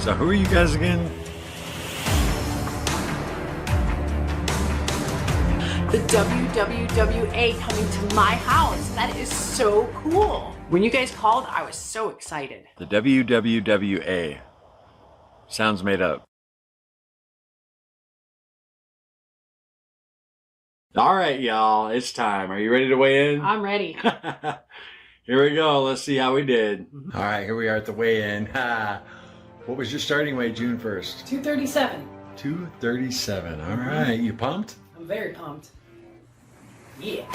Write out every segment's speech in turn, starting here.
So who are you guys again? The WWWA coming to my house. That is so cool. When you guys called, I was so excited. The WWWA. Sounds made up. All right, y'all, it's time. Are you ready to weigh in? I'm ready. Here we go. Let's see how we did. All right, here we are at the weigh-in. What was your starting weight June 1st? 237. 237. All right, you pumped? I'm very pumped. Yeah.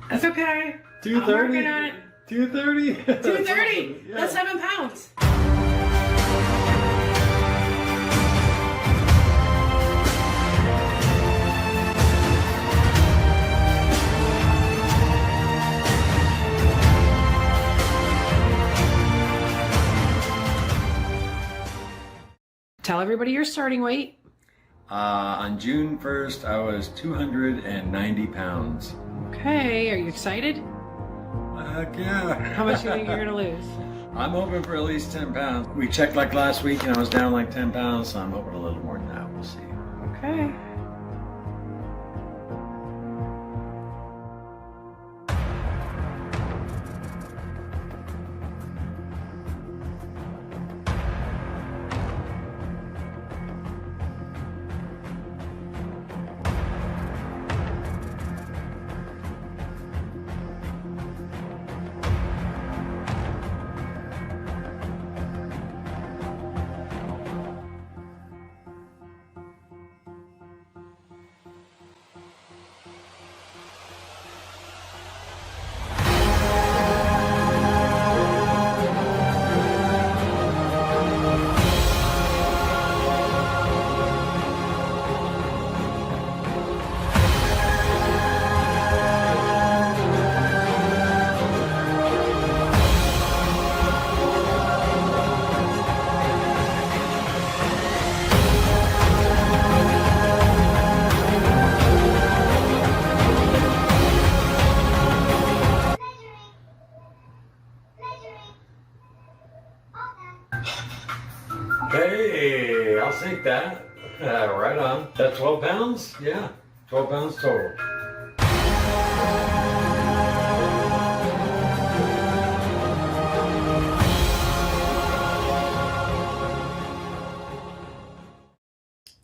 That's okay. 230? I'm working on it. 230? 230. Yeah. That's 7 pounds. Tell everybody your starting weight. On June 1st, I was 290 pounds. Okay, are you excited? Heck yeah. How much do you think you're gonna lose? I'm hoping for at least 10 pounds. We checked like last week and I was down like 10 pounds, so I'm hoping a little more than that. We'll see. Okay. Hey, I'll take that. Right on. That 12 pounds? Yeah, 12 pounds total.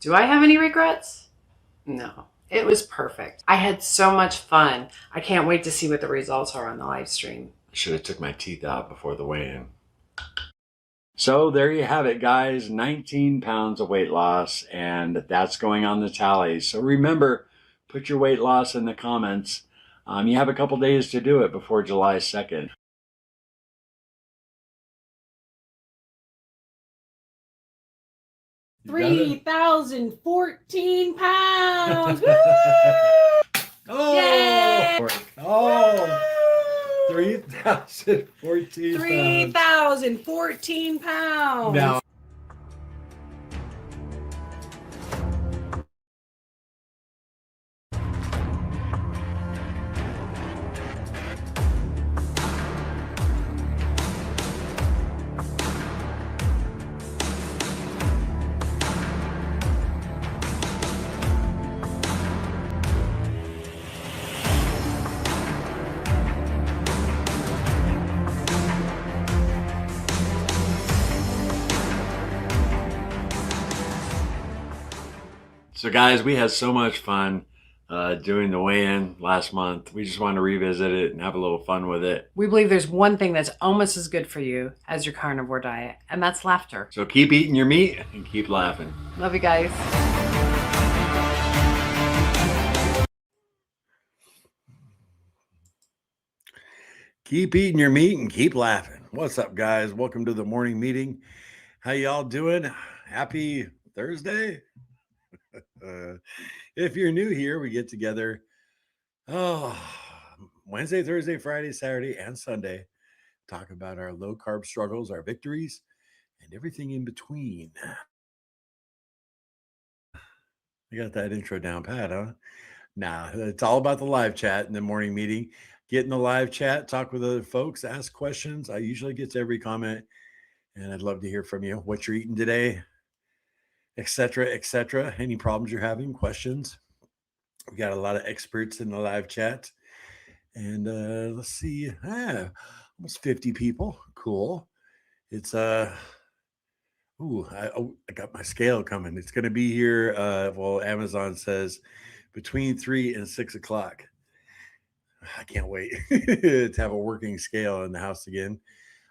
Do I have any regrets? No. It was perfect. I had so much fun. I can't wait to see what the results are on the live stream. I should have took my teeth out before the weigh-in. So there you have it, guys. 19 pounds of weight loss, and that's going on the tally. So remember, put your weight loss in the comments. You have a couple days to do it before July 2nd. You got it? 3,014 pounds! Woo! Oh! Yay! Oh! 3,014 pounds. 3,014 pounds! Now, so guys, we had so much fun doing the weigh-in last month. We just wanted to revisit it and have a little fun with it. We believe there's one thing that's almost as good for you as your carnivore diet, and that's laughter. So keep eating your meat and keep laughing. Love you guys. Keep eating your meat and keep laughing. What's up, guys? Welcome to the morning meeting. How y'all doing? Happy Thursday? If you're new here, we get together Wednesday, Thursday, Friday, Saturday, and Sunday. Talk about our low carb struggles, our victories, and everything in between. I got that intro down pat, huh? Nah, it's all about the live chat in the morning meeting. Get in the live chat, talk with other folks, ask questions. I usually get to every comment, and I'd love to hear from you. What you're eating today, etc., etc. Any problems you're having, questions. We got a lot of experts in the live chat. And let's see, almost 50 people. Cool. It's I got my scale coming. It's going to be here. Well, Amazon says between 3 and 6 o'clock. I can't wait to have a working scale in the house again.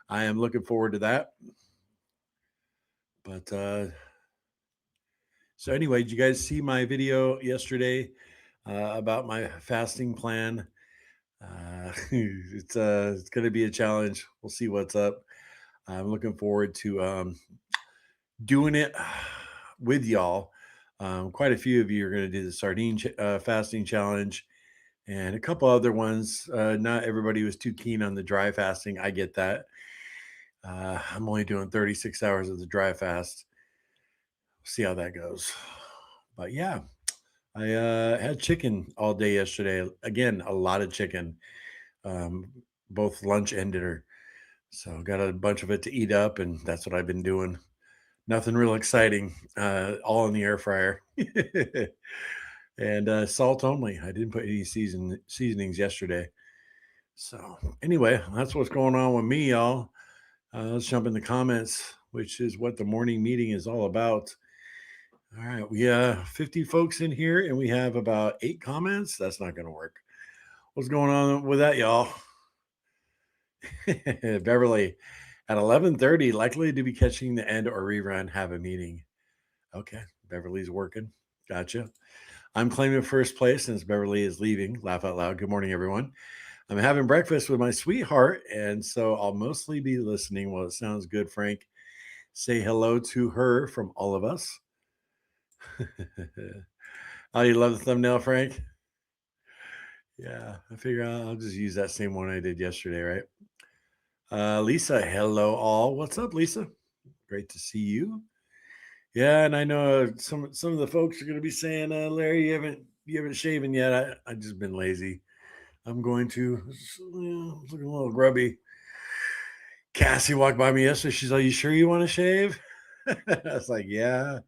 I am looking forward to that. But so anyway, did you guys see my video yesterday about my fasting plan? It's going to be a challenge. We'll see what's up. I'm looking forward to doing it with y'all. Quite a few of you are going to do the sardine fasting challenge and a couple other ones. Not everybody was too keen on the dry fasting. I get that. I'm only doing 36 hours of the dry fast. We'll see how that goes. But yeah, I had chicken all day yesterday. Again, a lot of chicken, both lunch and dinner. So got a bunch of it to eat up, and that's what I've been doing. Nothing real exciting, all in the air fryer. And salt only. I didn't put any seasonings yesterday. So anyway, that's what's going on with me, y'all. Let's jump in the comments, which is what the morning meeting is all about. All right, we have 50 folks in here, and we have about 8 comments. That's not going to work. What's going on with that, y'all? Beverly, at 11:30, likely to be catching the end or rerun, have a meeting. Okay, Beverly's working. Gotcha. I'm claiming first place since Beverly is leaving. Laugh out loud. Good morning, everyone. I'm having breakfast with my sweetheart, and so I'll mostly be listening. Well, it sounds good, Frank. Say hello to her from all of us. Oh, you love the thumbnail, Frank? Yeah, I figure I'll just use that same one I did yesterday, right? Lisa, hello all. What's up, Lisa? Great to see you. Yeah, and I know some of the folks are going to be saying, Larry, you haven't shaven yet. I just been lazy. I'm going to. Looking a little grubby. Cassie walked by me yesterday. She's like, "You sure you want to shave?" I was like, "Yeah,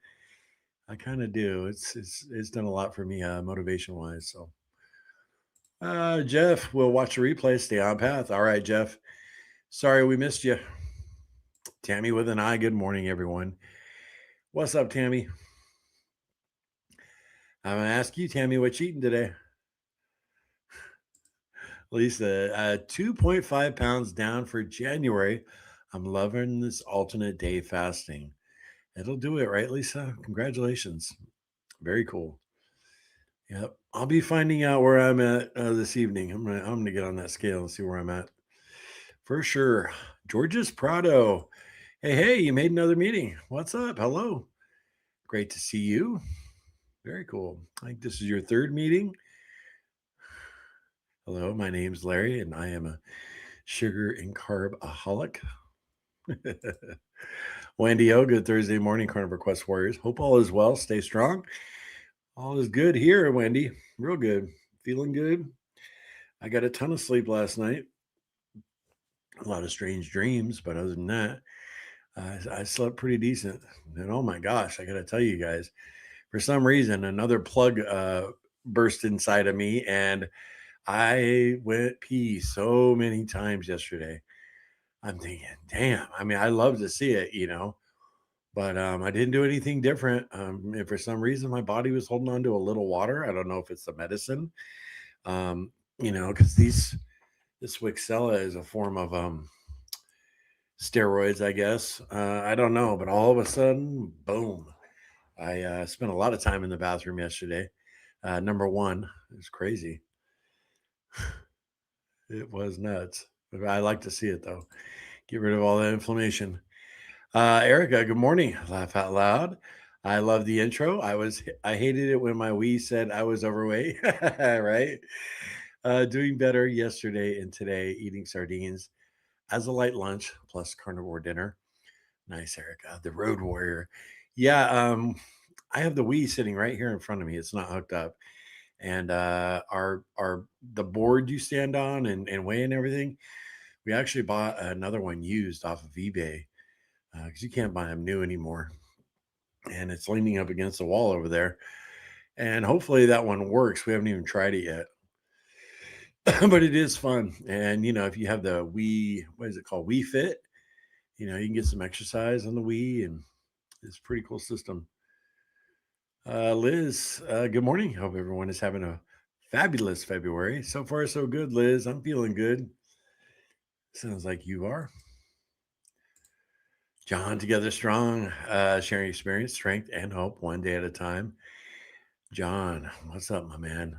I kind of do. It's done a lot for me, motivation wise." So, Jeff, we'll watch the replay. Stay on path. All right, Jeff. Sorry we missed you. Tammy with an eye. Good morning, everyone. What's up, Tammy? I'm gonna ask you, Tammy, what you eating today? Lisa, 2.5 pounds down for January. I'm loving this alternate day fasting. It'll do it, right, Lisa? Congratulations. Very cool. Yep. I'll be finding out where I'm at this evening. I'm gonna get on that scale and see where I'm at. For sure. Georges Prado. Hey, you made another meeting. What's up? Hello. Great to see you. Very cool. I think this is your third meeting. Hello, my name's Larry, and I am a sugar and carb-aholic. Wendy O, good Thursday morning, Carnivore Quest Warriors. Hope all is well. Stay strong. All is good here, Wendy. Real good. Feeling good. I got a ton of sleep last night. A lot of strange dreams, but other than that, I slept pretty decent. And oh my gosh, I got to tell you guys, for some reason, another plug burst inside of me, and I went pee so many times yesterday. I'm thinking, damn. I mean, I love to see it, but I didn't do anything different. And for some reason, my body was holding on to a little water. I don't know if it's the medicine, because this Wixella is a form of steroids, I guess. I don't know, but all of a sudden, boom. I spent a lot of time in the bathroom yesterday. Number one, it was crazy. It was nuts. I like to see it, though. Get rid of all that inflammation. Erica, good morning. Laugh out loud. I love the intro. I hated it when my Wii said I was overweight, right? Doing better yesterday and today, eating sardines as a light lunch plus carnivore dinner. Nice, Erica, the road warrior. Yeah, I have the Wii sitting right here in front of me. It's not hooked up. And our the board you stand on and weigh and everything, we actually bought another one used off of eBay because you can't buy them new anymore. And it's leaning up against the wall over there. And hopefully that one works. We haven't even tried it yet. But it is fun. And if you have the Wii, what is it called? Wii Fit, you can get some exercise on the Wii, and it's a pretty cool system. Liz, good morning. Hope everyone is having a fabulous February. So far, so good, Liz. I'm feeling good. Sounds like you are. John, together strong, sharing experience, strength, and hope one day at a time. John, what's up, my man?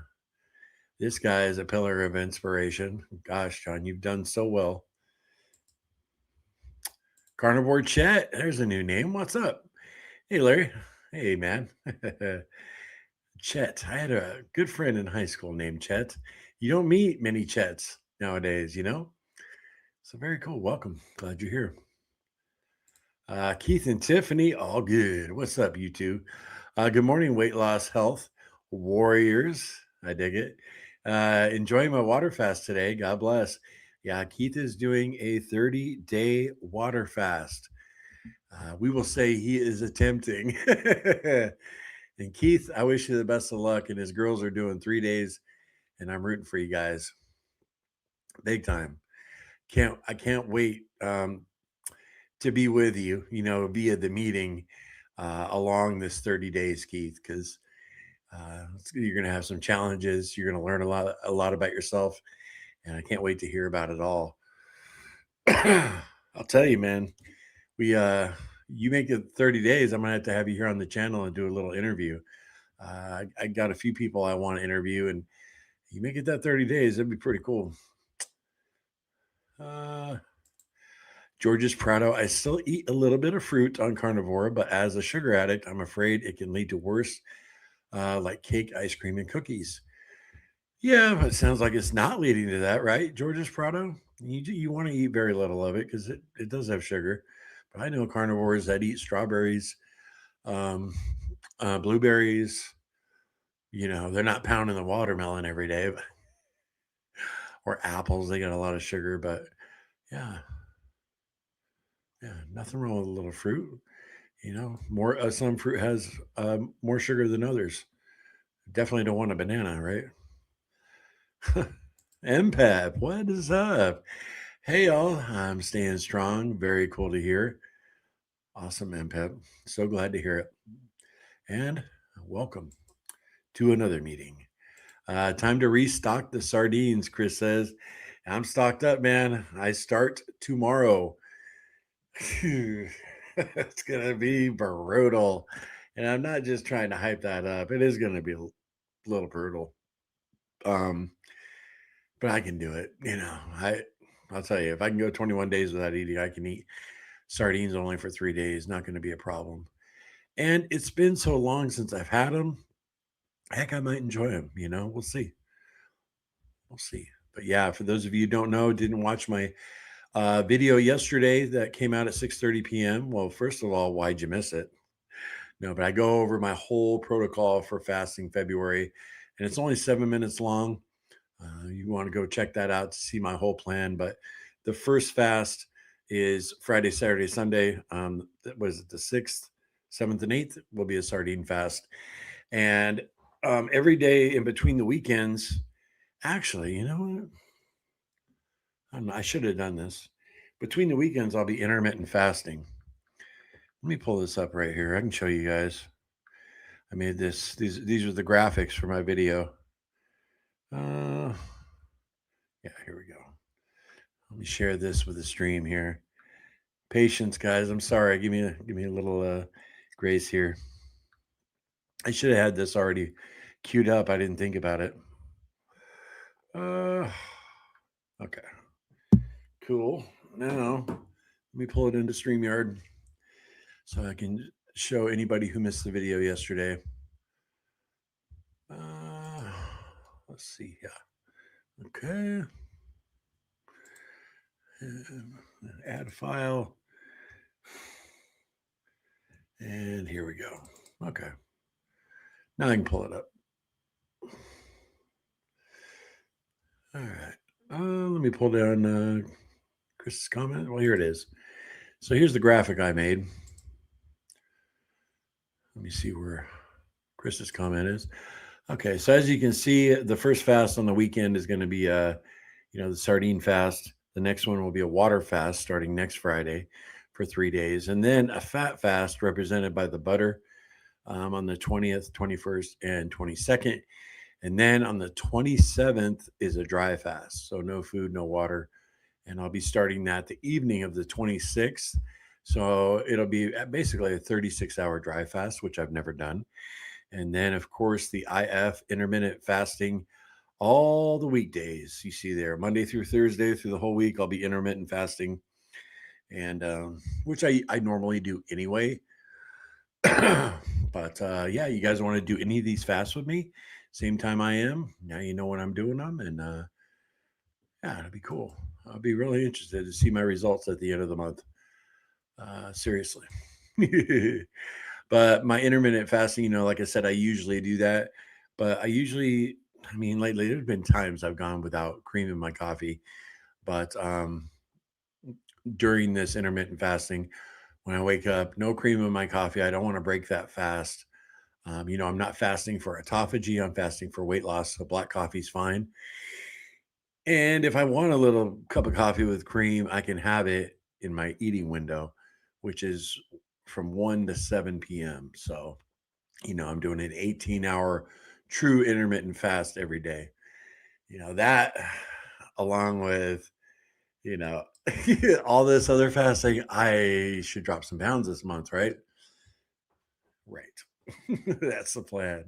This guy is a pillar of inspiration. Gosh, John, you've done so well. Carnivore Chat, there's a new name. What's up? Hey, Larry. Hey, man. Chet. I had a good friend in high school named Chet. You don't meet many Chets nowadays. So very cool. Welcome. Glad you're here. Keith and Tiffany, all good. What's up, you two? Good morning, weight loss health warriors. I dig it. Enjoying my water fast today. God bless. Yeah, Keith is doing a 30-day water fast. We will say he is attempting. And Keith, I wish you the best of luck. And his girls are doing 3 days, and I'm rooting for you guys, big time. I can't wait to be with you, via the meeting along this 30 days, Keith, because you're going to have some challenges. You're going to learn a lot about yourself, and I can't wait to hear about it all. I'll tell you, man, you make it 30 days, I'm going to have you here on the channel and do a little interview. I got a few people I want to interview, and you make it that 30 days, that'd be pretty cool. George's Prado, I still eat a little bit of fruit on carnivore, but as a sugar addict, I'm afraid it can lead to worse, like cake, ice cream, and cookies. Yeah, but it sounds like it's not leading to that, right, George's Prado? You want to eat very little of it because it does have sugar. But I know carnivores that eat strawberries, um, blueberries. They're not pounding the watermelon every day, or apples. They got a lot of sugar, but yeah, nothing wrong with a little fruit. More some fruit has more sugar than others. Definitely don't want a banana, right? MPAP, what is up? Hey, y'all, I'm staying strong. Very cool to hear. Awesome, MPAP. So glad to hear it. And welcome to another meeting. Time to restock the sardines, Chris says. I'm stocked up, man. I start tomorrow. It's going to be brutal. And I'm not just trying to hype that up. It is going to be a little brutal. But I can do it. I'll tell you, if I can go 21 days without eating, I can eat sardines only for 3 days. Not going to be a problem. And it's been so long since I've had them. Heck, I might enjoy them. We'll see. We'll see. But yeah, for those of you who don't know, didn't watch my video yesterday that came out at 6:30 p.m. Well, first of all, why'd you miss it? No, but I go over my whole protocol for fasting February, and it's only 7 minutes long. You want to go check that out to see my whole plan. But the first fast is Friday, Saturday, Sunday. That was it, the 6th, 7th, and 8th will be a sardine fast. And every day in between the weekends, actually, I should have done this. Between the weekends, I'll be intermittent fasting. Let me pull this up right here. I can show you guys. I made this. These are the graphics for my video. Yeah, here we go. Let me share this with the stream here. Patience, guys. I'm sorry. Give me a little grace here. I should have had this already queued up. I didn't think about it. Okay. Cool. Now let me pull it into StreamYard so I can show anybody who missed the video yesterday. Uh, let's see. Yeah. Okay. Add file. And here we go. Okay. Now I can pull it up. All right. Let me pull down Chris's comment. Well, here it is. So here's the graphic I made. Let me see where Chris's comment is. Okay, so as you can see, the first fast on the weekend is going to be the sardine fast. The next one will be a water fast starting next Friday for 3 days, and then a fat fast represented by the butter on the 20th, 21st, and 22nd. And then on the 27th is a dry fast, so no food, no water, and I'll be starting that the evening of the 26th. So it'll be basically a 36-hour dry fast, which I've never done. And then, of course, the IF intermittent fasting all the weekdays you see there, Monday through Thursday through the whole week. I'll be intermittent fasting, and which I normally do anyway. But yeah, you guys want to do any of these fasts with me? Same time I am. Now you know when I'm doing them, and yeah, it'd be cool. I'll be really interested to see my results at the end of the month. Seriously. But my intermittent fasting, like I said, I usually do that. But I mean, lately there's been times I've gone without cream in my coffee. But during this intermittent fasting, when I wake up, no cream in my coffee, I don't want to break that fast. I'm not fasting for autophagy, I'm fasting for weight loss. So black coffee's fine. And if I want a little cup of coffee with cream, I can have it in my eating window, which is from 1 to 7 p.m. So, I'm doing an 18-hour true intermittent fast every day. That along with, you know, all this other fasting, I should drop some pounds this month, right? Right. That's the plan.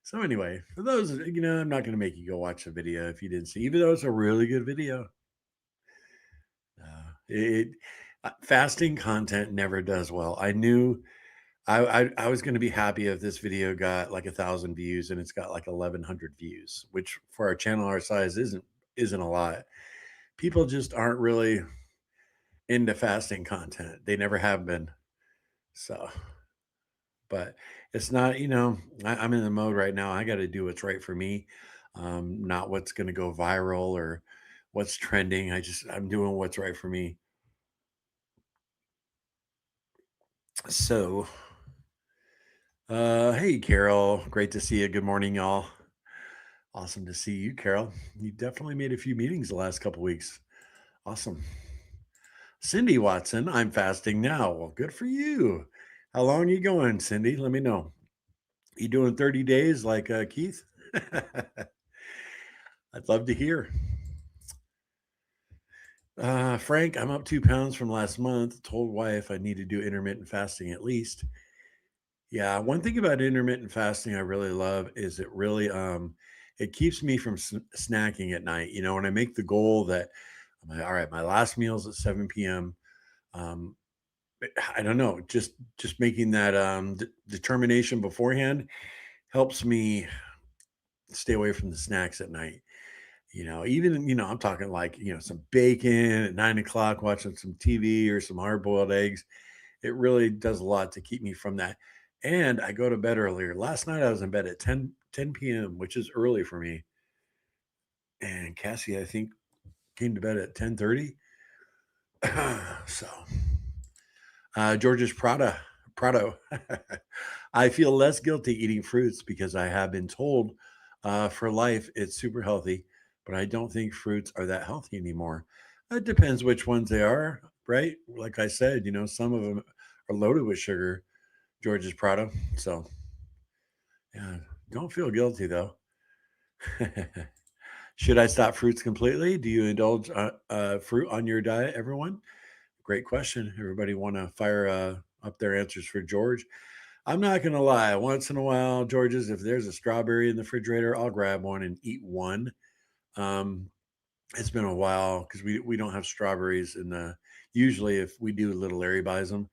So anyway, for those, I'm not going to make you go watch the video if you didn't see, even though it's a really good video. It fasting content never does well. I knew I was going to be happy if this video got like 1,000 views, and it's got like 1,100 views, which for our channel our size isn't a lot. People just aren't really into fasting content. They never have been. So, but it's not. I'm in the mode right now. I got to do what's right for me, not what's going to go viral or what's trending. I'm doing what's right for me. So, hey, Carol. Great to see you. Good morning, y'all. Awesome to see you, Carol. You definitely made a few meetings the last couple weeks. Awesome. Cindy Watson, I'm fasting now. Well, good for you. How long are you going, Cindy? Let me know. You doing 30 days like Keith? I'd love to hear. Frank, I'm up 2 pounds from last month. Told wife I need to do intermittent fasting at least. Yeah, one thing about intermittent fasting I really love is it keeps me from snacking at night. When I make the goal that I'm like, all right, my last meal is at 7 p.m. Um, I don't know, just making that determination beforehand helps me stay away from the snacks at night. Even I'm talking like some bacon at 9 o'clock, watching some TV or some hard boiled eggs. It really does a lot to keep me from that. And I go to bed earlier. Last night I was in bed at 10 p.m., which is early for me. And Cassie, I think, came to bed at 10:30. So, George's Prado. I feel less guilty eating fruits because I have been told for life it's super healthy, but I don't think fruits are that healthy anymore. It depends which ones they are, right? Like I said, some of them are loaded with sugar. George's Prado. So, yeah, don't feel guilty though. Should I stop fruits completely? Do you indulge fruit on your diet, everyone? Great question. Everybody want to fire up their answers for George? I'm not going to lie. Once in a while, George's, if there's a strawberry in the refrigerator, I'll grab one and eat one. Um, it's been a while because we don't have strawberries in the. Usually, if we do, Little Larry buys them.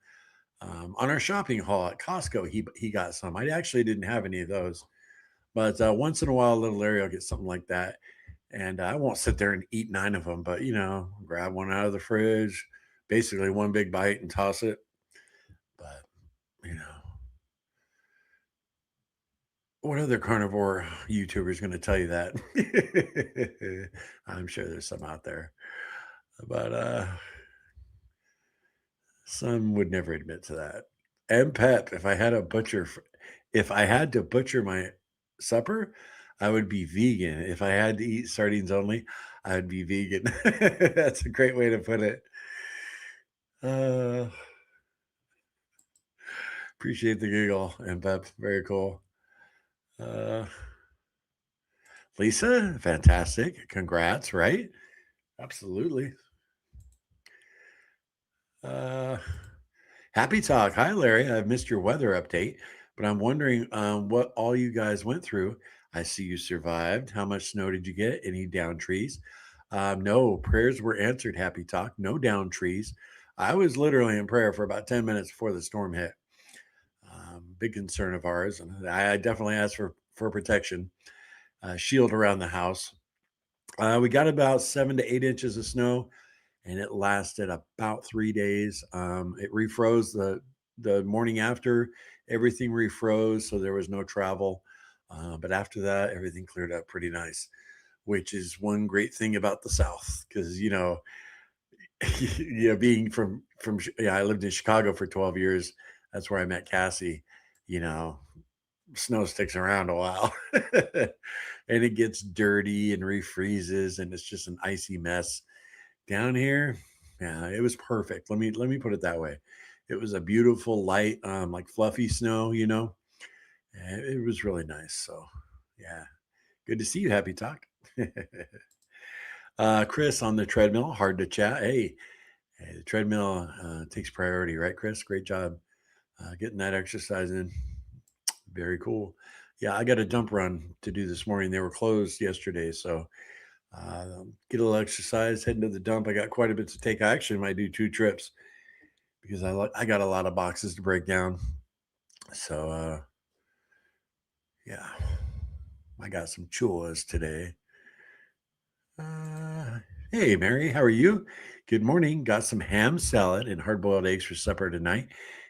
On our shopping haul at Costco, he got some. I actually didn't have any of those, but once in a while, little Larry will get something like that, and I won't sit there and eat 9 of them. But grab one out of the fridge, basically one big bite and toss it. But you know, what other carnivore YouTuber is going to tell you that? I'm sure there's some out there, but some would never admit to that. And Pep, if I had to butcher my supper, I would be vegan. If I had to eat sardines only, I would be vegan. That's a great way to put it. Uh, appreciate the giggle, and Pep, very cool. Uh, Lisa, fantastic. Congrats, right? Absolutely. Uh, Happy talk. Hi, Larry. I've missed your weather update, but I'm wondering what all you guys went through. I see you survived. How much snow did you get? Any down trees? No, prayers were answered. Happy talk. No down trees. I was literally in prayer for about 10 minutes before the storm hit. Big concern of ours. And I definitely asked for protection, shield around the house. We got about 7 to 8 inches of snow, and it lasted about 3 days. It refroze the morning after. Everything refroze, so there was no travel. But after that, everything cleared up pretty nice, which is one great thing about the South, because being I lived in Chicago for 12 years. That's where I met Cassie. You know, snow sticks around a while, and it gets dirty and refreezes, and it's just an icy mess. Down here, yeah, it was perfect. Let me put it that way. It was a beautiful, light, like fluffy snow, and it was really nice. So, yeah, good to see you. Happy talk. Chris on the treadmill, hard to chat. Hey, the treadmill takes priority, right, Chris? Great job getting that exercise in. Very cool. Yeah, I got a dump run to do this morning. They were closed yesterday, so get a little exercise, heading to the dump. I got quite a bit to take. I actually might do 2 trips because I got a lot of boxes to break down. So yeah, I got some chores today. Uh, hey, Mary, how are you? Good morning. Got some ham salad and hard boiled eggs for supper tonight,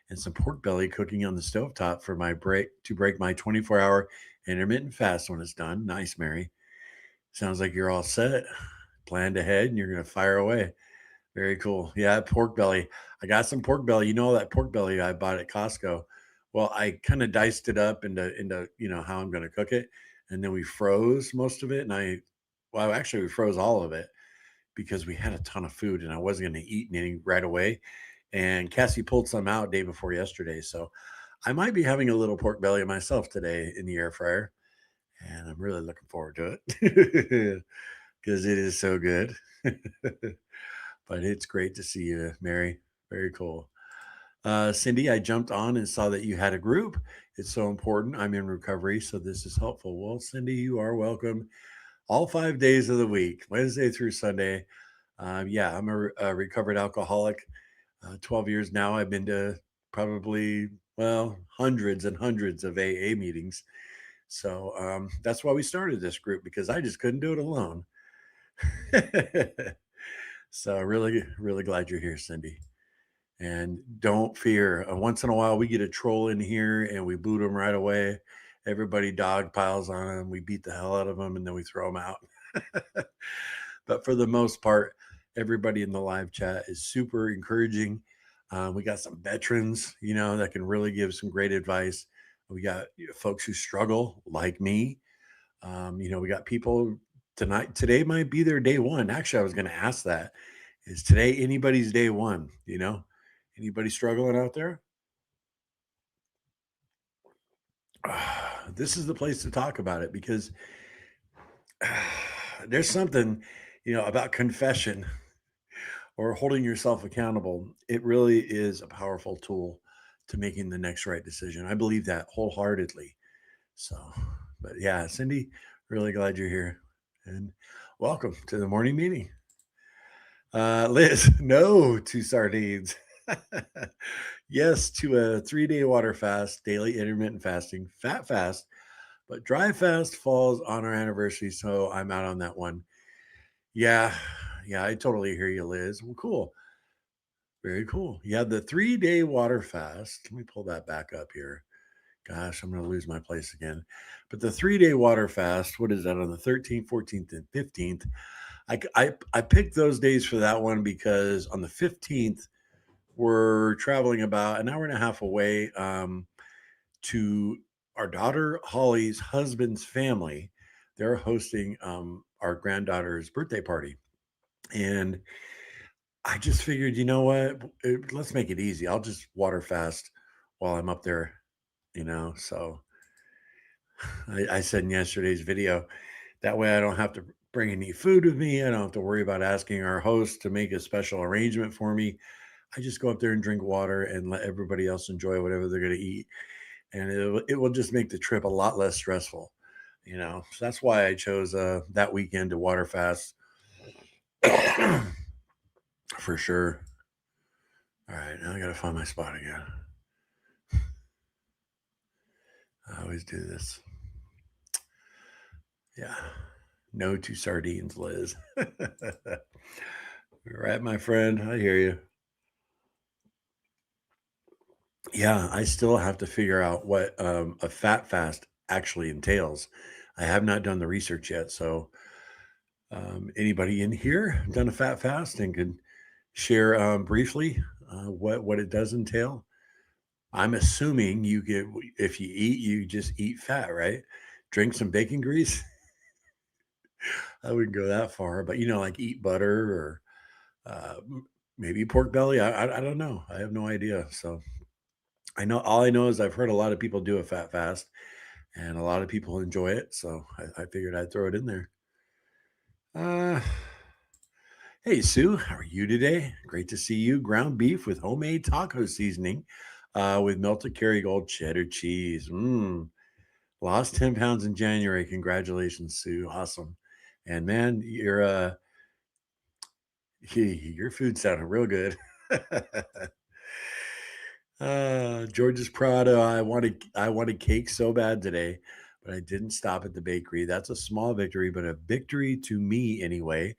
and some pork belly cooking on the stovetop for my break my 24-hour intermittent fast when it's done. Nice, Mary. Sounds like you're all set, planned ahead, and you're going to fire away. Very cool. Yeah, pork belly. I got some pork belly. That pork belly I bought at Costco. Well, I kind of diced it up into how I'm going to cook it, and then we froze most of it. Actually, we froze all of it because we had a ton of food, and I wasn't going to eat any right away. And Cassie pulled some out day before yesterday, so I might be having a little pork belly myself today in the air fryer, and I'm really looking forward to it because it is so good. But it's great to see you, Mary. Very cool. Cindy, I jumped on and saw that you had a group. It's so important. I'm in recovery, so this is helpful. Well, Cindy, you are welcome all 5 days of the week, Wednesday through Sunday. Yeah, I'm a recovered alcoholic. 12 years now. I've been to probably, hundreds and hundreds of AA meetings. So that's why we started this group, because I just couldn't do it alone. So really, really glad you're here, Cindy. And don't fear. Once in a while, we get a troll in here and we boot them right away. Everybody dog piles on them. We beat the hell out of them and then we throw them out. But for the most part, everybody in the live chat is super encouraging. We got some veterans, that can really give some great advice. We got folks who struggle like me. We got people today might be their day one. Actually, I was going to ask that. Is today anybody's day one? Anybody struggling out there? This is the place to talk about it, because there's something, about confession or holding yourself accountable. It really is a powerful tool to making the next right decision. I believe that wholeheartedly. So, but yeah, Cindy, really glad you're here, and welcome to the morning meeting. Liz, no to sardines. Yes, to a 3-day water fast, daily intermittent fasting, fat fast, but dry fast falls on our anniversary, so I'm out on that one. Yeah, yeah, I totally hear you, Liz. Well, cool. Very cool. Yeah, the 3-day water fast. Let me pull that back up here. Gosh, I'm going to lose my place again. But the 3-day water fast, what is that, on the 13th, 14th, and 15th? I picked those days for that one because on the 15th, we're traveling about an hour and a half away to our daughter Holly's husband's family. They're hosting our granddaughter's birthday party. And I just figured, you know what? Let's make it easy. I'll just water fast while I'm up there, So I said in yesterday's video, that way I don't have to bring any food with me. I don't have to worry about asking our host to make a special arrangement for me. I just go up there and drink water and let everybody else enjoy whatever they're going to eat. And it will just make the trip a lot less stressful, So that's why I chose that weekend to water fast for sure. All right, now I got to find my spot again. I always do this. Yeah. No to sardines, Liz. Right, my friend. I hear you. Yeah, I still have to figure out what a fat fast actually entails. I have not done the research yet. So, anybody in here done a fat fast and could share briefly what it does entail? I'm assuming you get, if you eat, you just eat fat, right? Drink some bacon grease. I wouldn't go that far, but like eat butter or uh, maybe pork belly. I don't know. I have no idea. So all I know is I've heard a lot of people do a fat fast, and a lot of people enjoy it. So I figured I'd throw it in there. Uh, hey Sue, how are you today? Great to see you. Ground beef with homemade taco seasoning, with melted Kerrygold cheddar cheese. Lost 10 pounds in January. Congratulations, Sue. Awesome. And man, your food sounded real good. George's Prado. I wanted cake so bad today, but I didn't stop at the bakery. That's a small victory, but a victory to me anyway.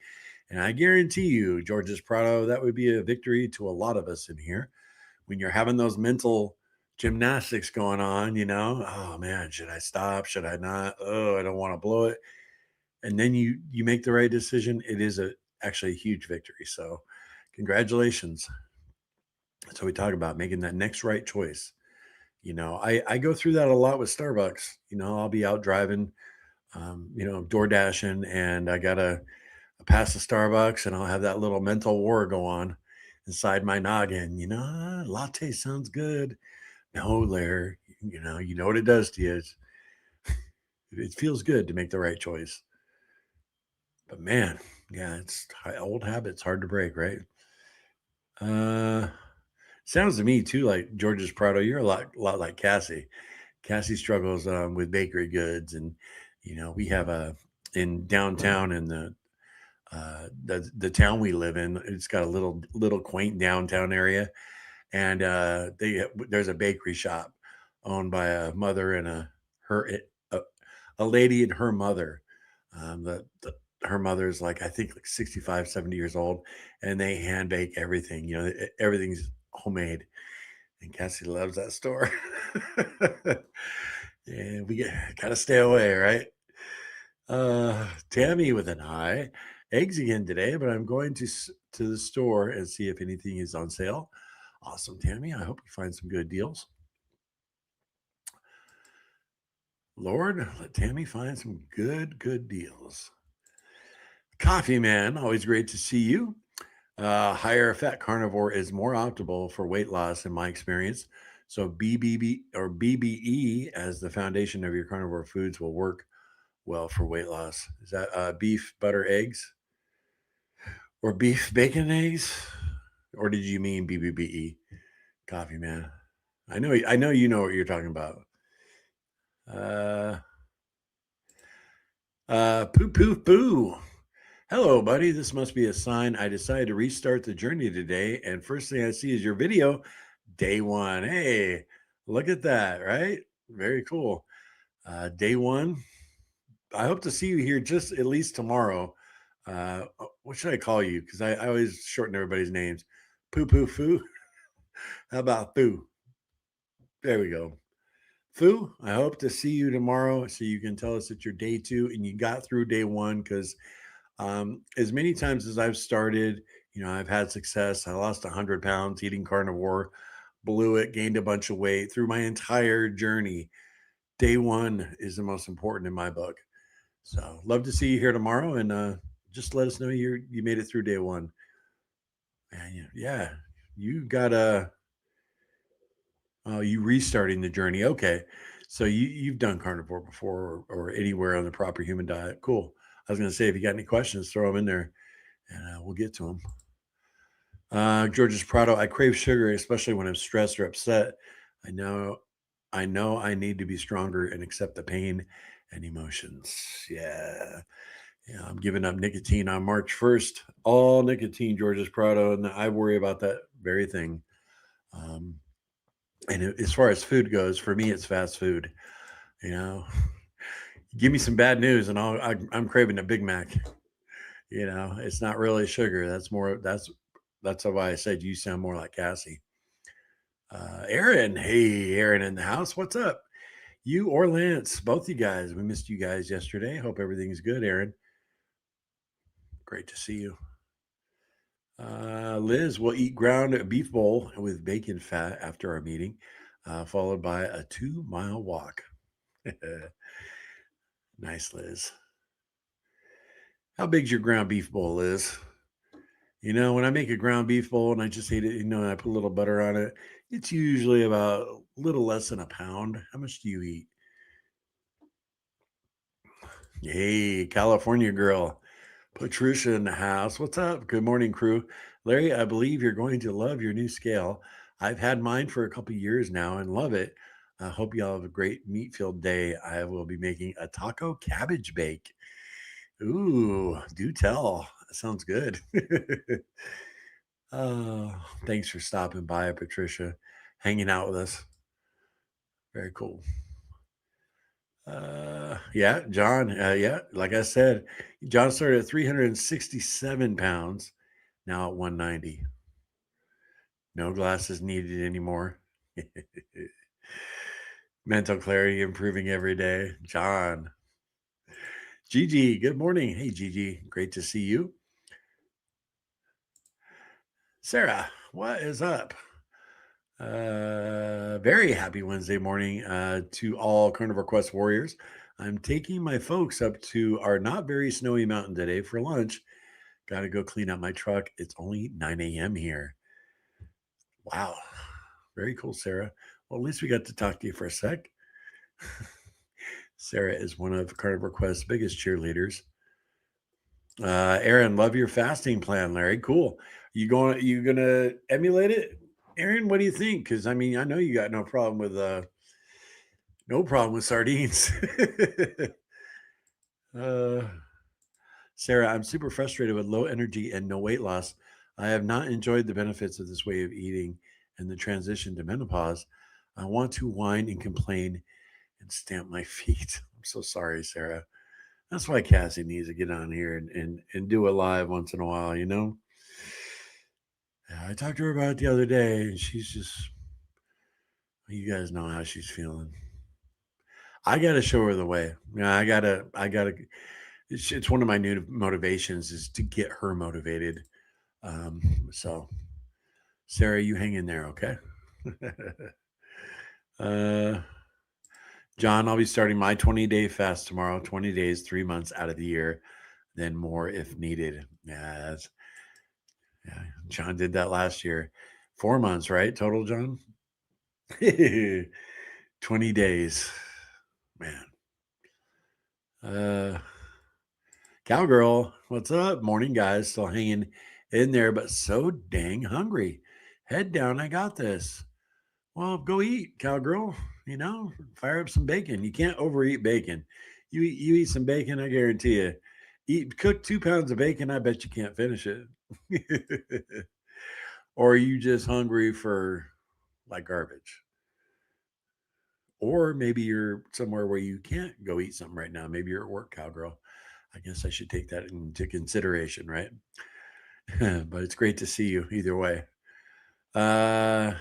And I guarantee you, George's Prado, that would be a victory to a lot of us in here. When you're having those mental gymnastics going on, oh man, should I stop? Should I not? Oh, I don't want to blow it. And then you make the right decision. It is actually a huge victory. So congratulations. That's what we talk about, making that next right choice. I go through that a lot with Starbucks. I'll be out driving, door dashing, and I gotta pass the Starbucks, and I'll have that little mental war go on inside my noggin. Latte sounds good. No, Lair, you know what it does to you. It feels good to make the right choice. But man, yeah, it's old habits, hard to break, right? Sounds to me too like George's Prado. You're a lot like Cassie. Cassie struggles with bakery goods, and we have in downtown in the town we live in. It's got a little quaint downtown area, and there's a bakery shop owned by a mother and a lady and her mother. Her mother's like, I think, like 65, 70 years old, and they hand bake everything. Everything's homemade, and Cassie loves that store. And we gotta stay away, right? Tammy with an I. Eggs again today, but I'm going to the store and see if anything is on sale. Awesome, Tammy. I hope you find some good deals. Lord, let Tammy find some good deals. Coffee Man, always great to see you. Higher fat carnivore is more optimal for weight loss in my experience. So BBB or BBE as the foundation of your carnivore foods will work well for weight loss. Is that beef, butter, eggs, or beef, bacon, eggs? Or did you mean BBBE? Coffee Man. I know you know what you're talking about. Poo poo poo. Hello, buddy. This must be a sign I decided to restart the journey today. And first thing I see is your video, day one. Hey, look at that, right? Very cool. Day one. I hope to see you here just at least tomorrow. What should I call you? Because I always shorten everybody's names. Poo poo foo. How about foo? There we go. Foo, I hope to see you tomorrow so you can tell us that you're day two and you got through day one because as many times as I've started, I've had success. I lost 100 pounds eating carnivore, blew it, gained a bunch of weight through my entire journey. Day one is the most important in my book. So love to see you here tomorrow and just let us know you made it through day one. And yeah, you got a you restarting the journey. Okay. So you've done carnivore before or anywhere on the proper human diet. Cool. I was going to say, if you got any questions, throw them in there and we'll get to them. George's Prado, I crave sugar, especially when I'm stressed or upset. I know, I need to be stronger and accept the pain and emotions. Yeah. Yeah. I'm giving up nicotine on March 1st. All nicotine, George's Prado. And I worry about that very thing. Um, and as far as food goes, for me, it's fast food. You know, give me some bad news and I'm craving a Big Mac. It's not really sugar. That's why I said you sound more like Cassie. Aaron, hey, Aaron in the house. What's up? You or Lance, both you guys. We missed you guys yesterday. Hope everything's good, Aaron. Great to see you. Liz will eat ground beef bowl with bacon fat after our meeting, followed by a 2-mile walk. Nice, Liz. How big's your ground beef bowl, Liz? When I make a ground beef bowl and I just eat it, and I put a little butter on it, it's usually about a little less than a pound. How much do you eat? Hey, California girl. Patricia in the house. What's up? Good morning, crew. Larry, I believe you're going to love your new scale. I've had mine for a couple years now and love it. I hope you all have a great meat-filled day. I will be making a taco cabbage bake. Ooh, do tell. That sounds good. Thanks for stopping by, Patricia, hanging out with us. Very cool. Yeah, John. Yeah, like I said, John started at 367 pounds, now at 190. No glasses needed anymore. Mental clarity improving every day. John. Gigi, good morning. Hey, Gigi, great to see you. Sarah, what is up? Very happy Wednesday morning to all Carnivore Quest warriors. I'm taking my folks up to our not very snowy mountain today for lunch. Got to go clean out my truck. It's only 9 a.m. here. Wow. Very cool, Sarah. Well, at least we got to talk to you for a sec. Sarah is one of Carnivore Quest's biggest cheerleaders. Aaron, love your fasting plan, Larry. Cool. You gonna emulate it? Aaron, what do you think? Because I know you got no problem with sardines. uh, Sarah, I'm super frustrated with low energy and no weight loss. I have not enjoyed the benefits of this way of eating and the transition to menopause. I want to whine and complain and stamp my feet. I'm so sorry, Sarah. That's why Cassie needs to get on here and do a live once in a while, I talked to her about it the other day, and she's just, you guys know how she's feeling. I got to show her the way. It's one of my new motivations is to get her motivated. So, Sarah, you hang in there, okay? John, I'll be starting my 20-day fast tomorrow. 20 days, 3 months out of the year, then more if needed. Yeah, John did that last year. 4 months, right? Total, John? 20 days. Man. Cowgirl, what's up? Morning, guys. Still hanging in there, but so dang hungry. Head down. I got this. Well, go eat, cowgirl. Fire up some bacon. You can't overeat bacon. You eat some bacon, I guarantee you, cook 2 pounds of bacon. I bet you can't finish it. Or are you just hungry for like garbage? Or maybe you're somewhere where you can't go eat something right now. Maybe you're at work, cowgirl. I guess I should take that into consideration, right? But it's great to see you either way. Uh,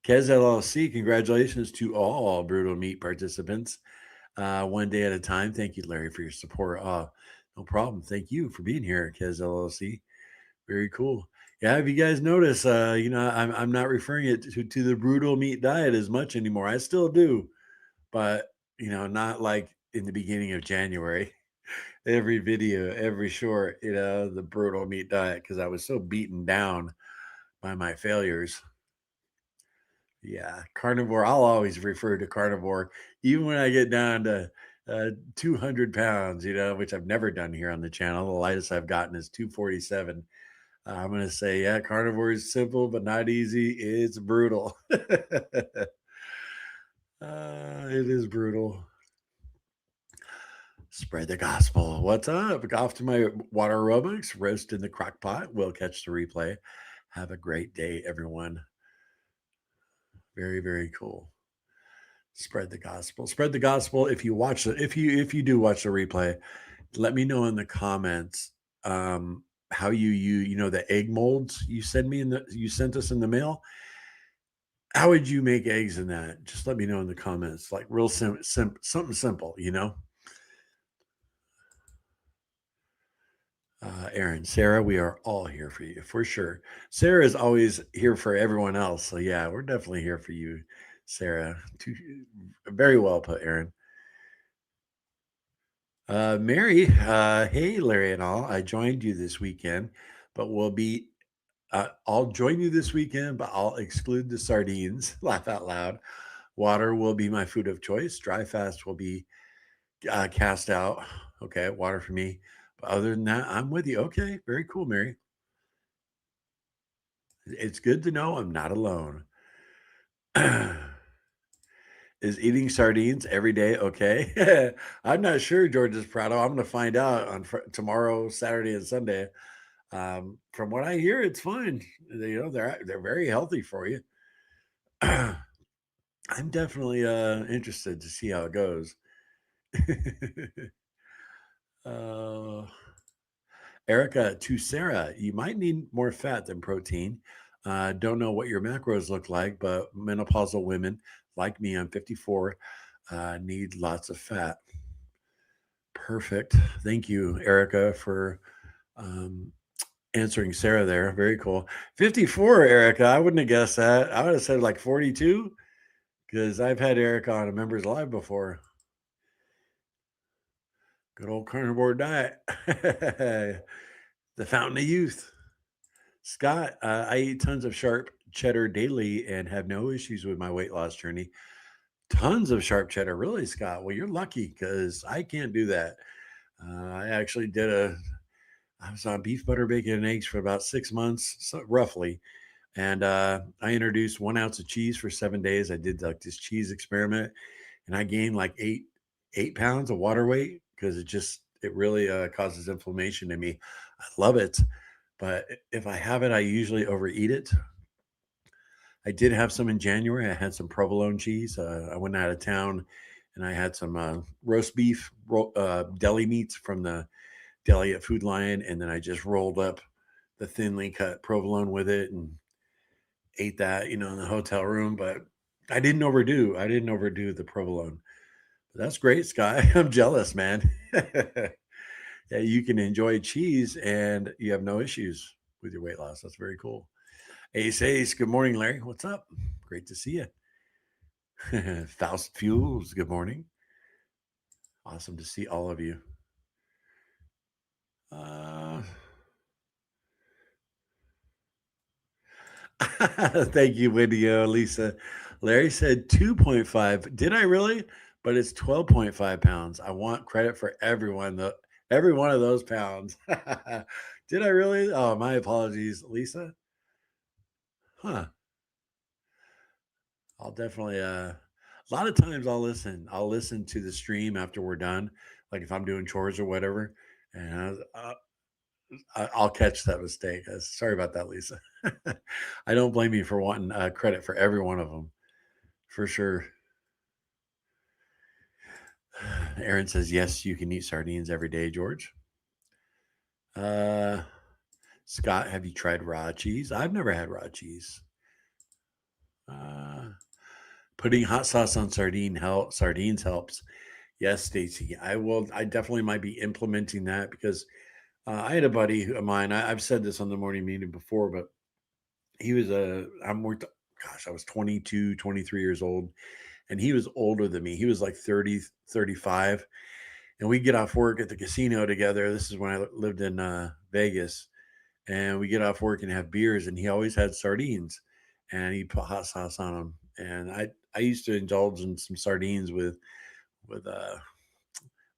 Kez LLC, congratulations to all Brutal Meat participants. One day at a time. Thank you, Larry, for your support. No problem. Thank you for being here, Kez LLC. Very cool. Yeah, if you guys notice, I'm not referring it to the brutal meat diet as much anymore. I still do, but not like in the beginning of January. Every video, every short, the brutal meat diet, because I was so beaten down by my failures. Yeah, carnivore. I'll always refer to carnivore, even when I get down to 200 pounds, which I've never done here on the channel. The lightest I've gotten is 247. I'm going to say, yeah, carnivore is simple, but not easy. It's brutal. It is brutal. Spread the gospel. What's up? Off to my water aerobics, roast in the crock pot. We'll catch the replay. Have a great day, everyone. Very, very cool. Spread the gospel. Spread the gospel. If you watch the, if you do watch the replay, let me know in the comments how you the egg molds you sent us in the mail. How would you make eggs in that? Just let me know in the comments. Like real something simple, Aaron, Sarah, we are all here for you for sure. Sarah is always here for everyone else. So yeah, we're definitely here for you, Sarah. Very well put, Aaron. Mary, hey, Larry and all. I joined you this weekend, but I'll join you this weekend, but I'll exclude the sardines. Laugh out loud. Water will be my food of choice. Dry fast will be cast out. Okay, water for me. But other than that, I'm with you. Okay, very cool, Mary. It's good to know I'm not alone. Is eating sardines every day okay? I'm not sure, George's Prado. I'm going to find out on tomorrow, Saturday, and Sunday. From what I hear, it's fine. They're very healthy for you. I'm definitely interested to see how it goes. Erica, to Sarah, you might need more fat than protein. Don't know what your macros look like, but menopausal women like me, I'm 54, need lots of fat. Perfect. Thank you, Erica, for answering Sarah there. Very cool. 54, Erica. I wouldn't have guessed that. I would have said like 42 because I've had Erica on a members live before. Good old carnivore diet. The fountain of youth. Scott, I eat tons of sharp cheddar daily and have no issues with my weight loss journey. Tons of sharp cheddar. Really, Scott? Well, you're lucky because I can't do that. I actually I was on beef, butter, bacon, and eggs for about 6 months, so roughly. And I introduced 1 ounce of cheese for 7 days. I did like this cheese experiment and I gained like 8 pounds of water weight because it really causes inflammation in me. I love it. But if I have it, I usually overeat it. I did have some in January. I had some provolone cheese. I went out of town and I had some roast beef deli meats from the deli at Food Lion. And then I just rolled up the thinly cut provolone with it and ate that, in the hotel room. But I didn't overdo. I didn't overdo the provolone. But that's great, Sky. I'm jealous, man. Yeah, you can enjoy cheese and you have no issues with your weight loss. That's very cool. Ace, good morning, Larry. What's up? Great to see you. Faust Fuels, good morning. Awesome to see all of you. Thank you, Wendy, Lisa. Larry said 2.5. Did I really? But it's 12.5 pounds. I want credit for every one of those pounds. Did I really? Oh, my apologies, Lisa. Huh. I'll definitely a lot of times I'll listen to the stream after we're done, like if I'm doing chores or whatever, And I'll catch that mistake. Sorry about that, Lisa. I don't blame you for wanting credit for every one of them, for sure. Aaron says, yes, you can eat sardines every day, George. Scott, have you tried raw cheese? I've never had raw cheese. Putting hot sauce on sardines helps. Yes, Stacy, I will. I definitely might be implementing that because I had a buddy of mine. I've said this on the morning meeting before, but he was I was 22, 23 years old, and he was older than me. He was like 30, 35. And we get off work at the casino together. This is when I lived in Vegas. And we get off work and have beers, and he always had sardines, and he put hot sauce on them. And I used to indulge in some sardines with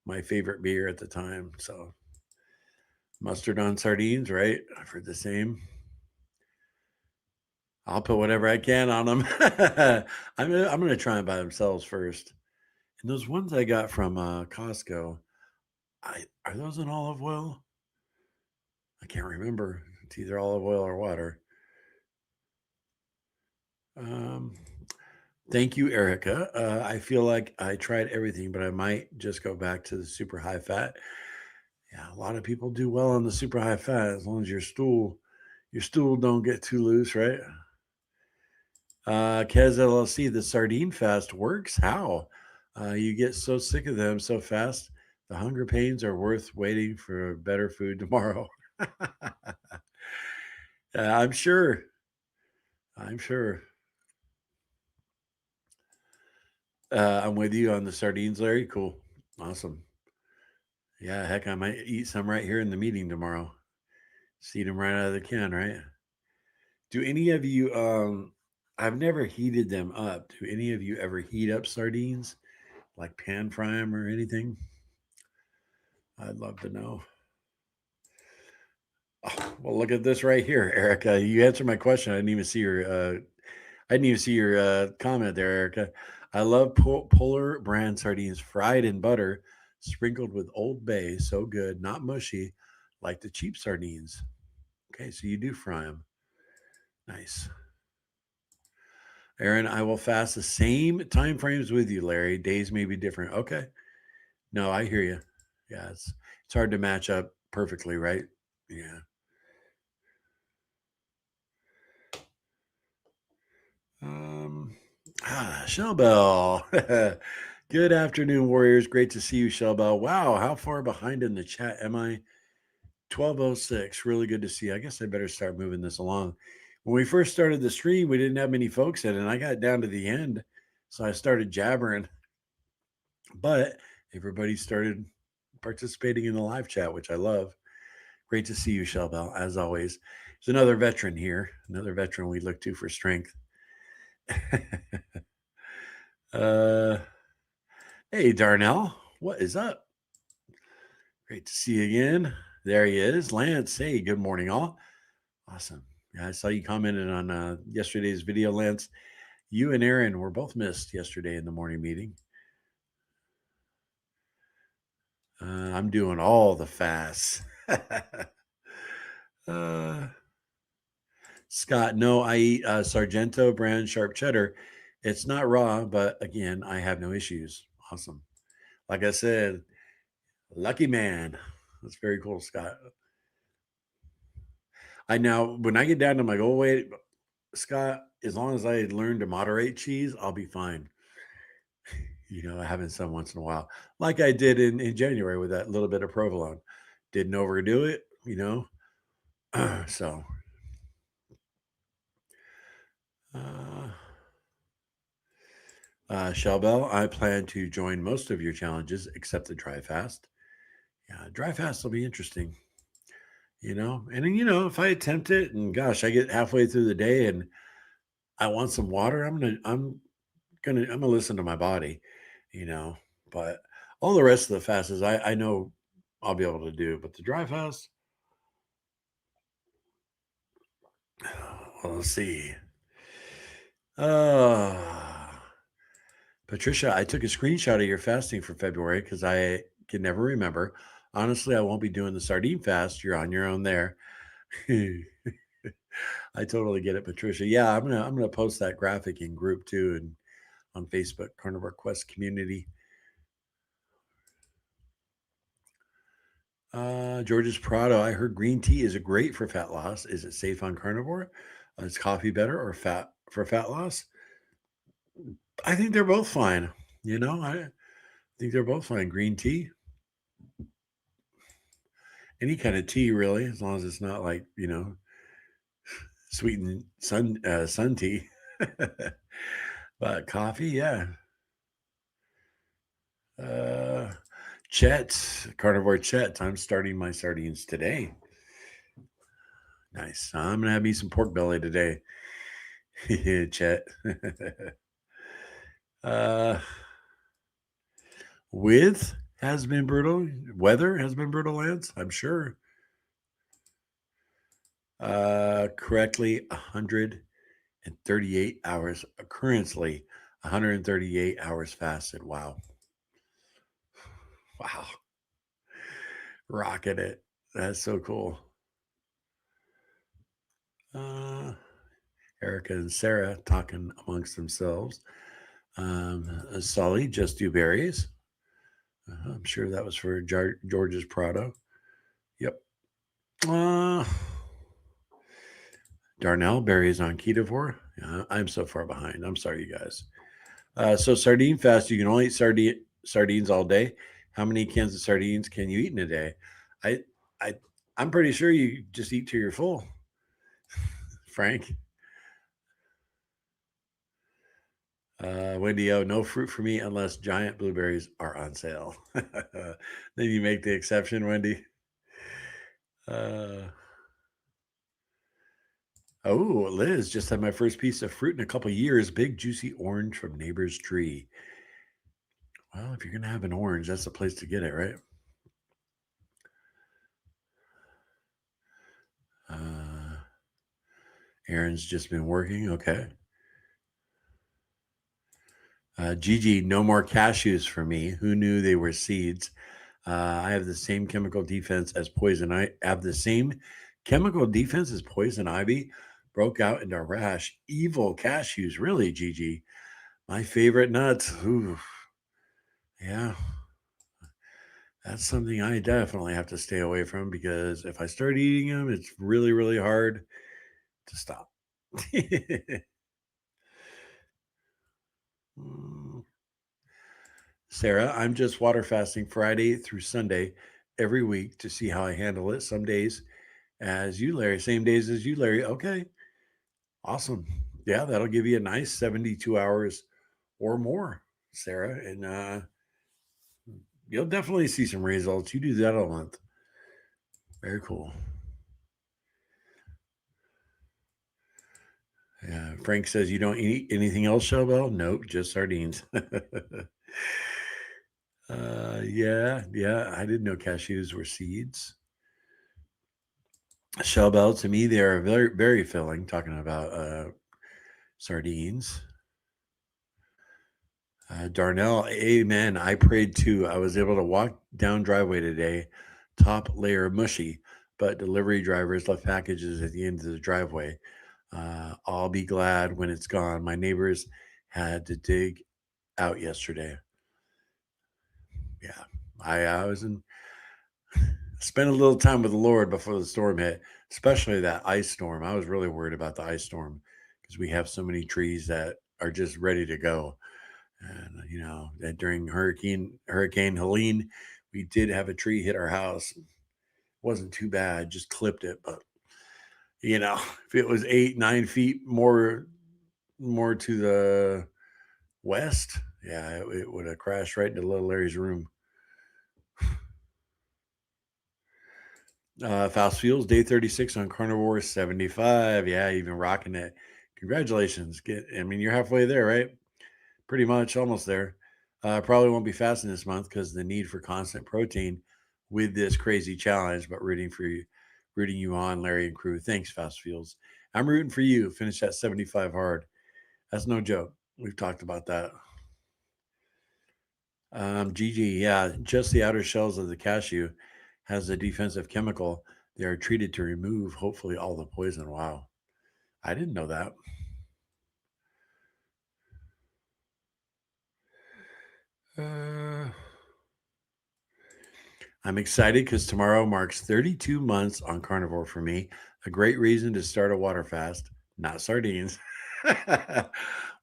my favorite beer at the time. So mustard on sardines, right? I've heard the same. I'll put whatever I can on them. I'm gonna try them by themselves first. And those ones I got from Costco, are those in olive oil? I can't remember. It's either olive oil or water. Thank you, Erica. I feel like I tried everything, but I might just go back to the super high fat. Yeah, a lot of people do well on the super high fat as long as your stool don't get too loose, right? Kez LLC, the sardine fast works. How? You get so sick of them so fast. The hunger pains are worth waiting for better food tomorrow. I'm sure. I'm sure. I'm with you on the sardines, Larry. Cool. Awesome. Yeah, heck, I might eat some right here in the meeting tomorrow. Just eat them right out of the can, right? Do any of you, I've never heated them up. Do any of you ever heat up sardines? Like pan fry them or anything? I'd love to know. Oh, well, look at this right here, Erica. You answered my question. I didn't even see your comment there, Erica. I love Polar brand sardines fried in butter, sprinkled with Old Bay. So good, not mushy, like the cheap sardines. Okay, so you do fry them. Nice. Aaron, I will fast the same time frames with you, Larry. Days may be different. Okay. No, I hear you. Yeah, it's hard to match up perfectly, right? Yeah. Um, Shellbell. Good afternoon, Warriors. Great to see you, Shellbell. Wow, how far behind in the chat am I? 12:06. Really good to see you. I guess I better start moving this along. When we first started the stream, we didn't have many folks in, and I got down to the end, so I started jabbering. But everybody started participating in the live chat, which I love. Great to see you, Shellbell, as always. There's another veteran here, another veteran we look to for strength. Hey, Darnell, what is up? Great to see you again. There he is. Lance, hey, good morning, all. Awesome. Yeah, I saw you commented on yesterday's video, Lance. You and Aaron were both missed yesterday in the morning meeting. I'm doing all the fasts. Scott, no, I eat Sargento brand sharp cheddar. It's not raw, but again, I have no issues. Awesome. Like I said, lucky man. That's very cool, Scott. When I get down to my goal weight, Scott, as long as I learn to moderate cheese, I'll be fine. Having some once in a while, like I did in January with that little bit of provolone. Didn't overdo it, so. Shellbell, I plan to join most of your challenges except the dry fast. Yeah, dry fast will be interesting. And then, if I attempt it and gosh, I get halfway through the day and I want some water, I'm gonna listen to my body, but all the rest of the fasts I know I'll be able to do, but the dry fast, well, let's see. Patricia, I took a screenshot of your fasting for February because I can never remember. Honestly, I won't be doing the sardine fast. You're on your own there. I totally get it, Patricia. Yeah, I'm gonna post that graphic in group too, and on Facebook, Carnivore Quest community. George's Prado. I heard green tea is great for fat loss. Is it safe on carnivore? Is coffee better or fat for fat loss? I think they're both fine. I think they're both fine. Green tea, any kind of tea, really, as long as it's not like sweetened sun tea. But coffee, yeah. Uh, Chet, Carnivore Chet. I'm starting my sardines today. Nice. I'm gonna have me some pork belly today. Chet. uh, with has been brutal. Weather has been brutal, Lance. I'm sure. Correctly, 138 hours. Currently, 138 hours fasted. Wow. Wow. Rocking it. That's so cool. Uh, Erica and Sarah talking amongst themselves. Sully, just do berries. I'm sure that was for George's Prado. Yep. Uh, Darnell, berries on Ketovore. I'm so far behind. I'm sorry, you guys. So sardine fast, you can only eat sardines all day. How many cans of sardines can you eat in a day? I, I, I'm pretty sure you just eat till you're full, Frank. Wendy, oh, no fruit for me unless giant blueberries are on sale. Then you make the exception, Wendy. Uh, oh, Liz, just had my first piece of fruit in a couple years. Big, juicy orange from neighbor's tree. Well, if you're going to have an orange, that's the place to get it, right? Aaron's just been working. Okay. Gigi, no more cashews for me. Who knew they were seeds? I have the same chemical defense as poison. I have the same chemical defense as poison ivy. Broke out into a rash. Evil cashews, really, Gigi. My favorite nuts. Ooh, yeah, that's something I definitely have to stay away from because if I start eating them, it's really, really hard to stop. Mm. Sarah, I'm just water fasting Friday through Sunday every week to see how I handle it. Some days as you, Larry, same days as you, Larry. Okay, awesome. Yeah, that'll give you a nice 72 hours or more, Sarah. And you'll definitely see some results. You do that a month. Very cool. Yeah, Frank says you don't eat anything else, Showbell? Nope, just sardines. Yeah, I didn't know cashews were seeds. Shellbell, to me, they are very, very filling. Talking about sardines. Darnell, amen. I prayed too. I was able to walk down driveway today, top layer mushy, but delivery drivers left packages at the end of the driveway. I'll be glad when it's gone. My neighbors had to dig out yesterday. Yeah, I was in spent a little time with the Lord before the storm hit, especially that ice storm. I was really worried about the ice storm because we have so many trees that are just ready to go. And that during Hurricane Helene, we did have a tree hit our house. It wasn't too bad, just clipped it, but if it was 8, 9 feet more to the west, yeah, it would have crashed right into little Larry's room. Fast Fuels, day 36 on Carnivore 75. Yeah, you've been rocking it. Congratulations. You're halfway there, right? Pretty much, almost there. Probably won't be fasting this month because the need for constant protein with this crazy challenge, but rooting you on, Larry and crew. Thanks, Fast Fuels. I'm rooting for you. Finish that 75 hard. That's no joke. We've talked about that. Gigi, yeah, just the outer shells of the cashew. has a defensive chemical they are treated to remove, hopefully, all the poison. Wow. I didn't know that. Uh, I'm excited because tomorrow marks 32 months on carnivore for me. A great reason to start a water fast, not sardines.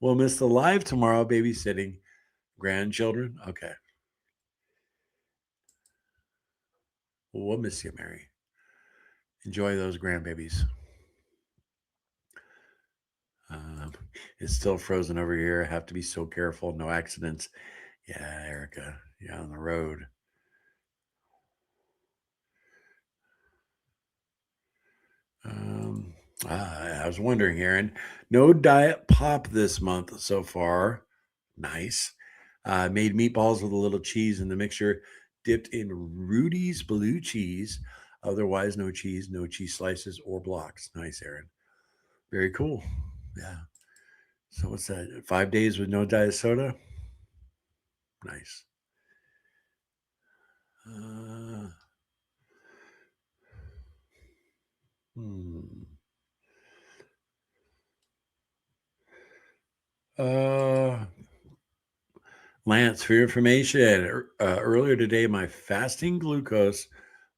We'll miss the live tomorrow babysitting grandchildren. Okay. Well, we'll miss you, Mary. Enjoy those grandbabies. Um, it's still frozen over here. I have to be so careful. No accidents. Yeah, Erica. Yeah, on the road. Um, I was wondering, Aaron. No diet pop this month so far. Nice. Made meatballs with a little cheese in the mixture, dipped in Rudy's blue cheese. Otherwise, no cheese slices or blocks. Nice, Aaron. Very cool. Yeah. So what's that? 5 days with no diet soda? Nice. Uh, hmm. Uh, Lance, for your information, earlier today, my fasting glucose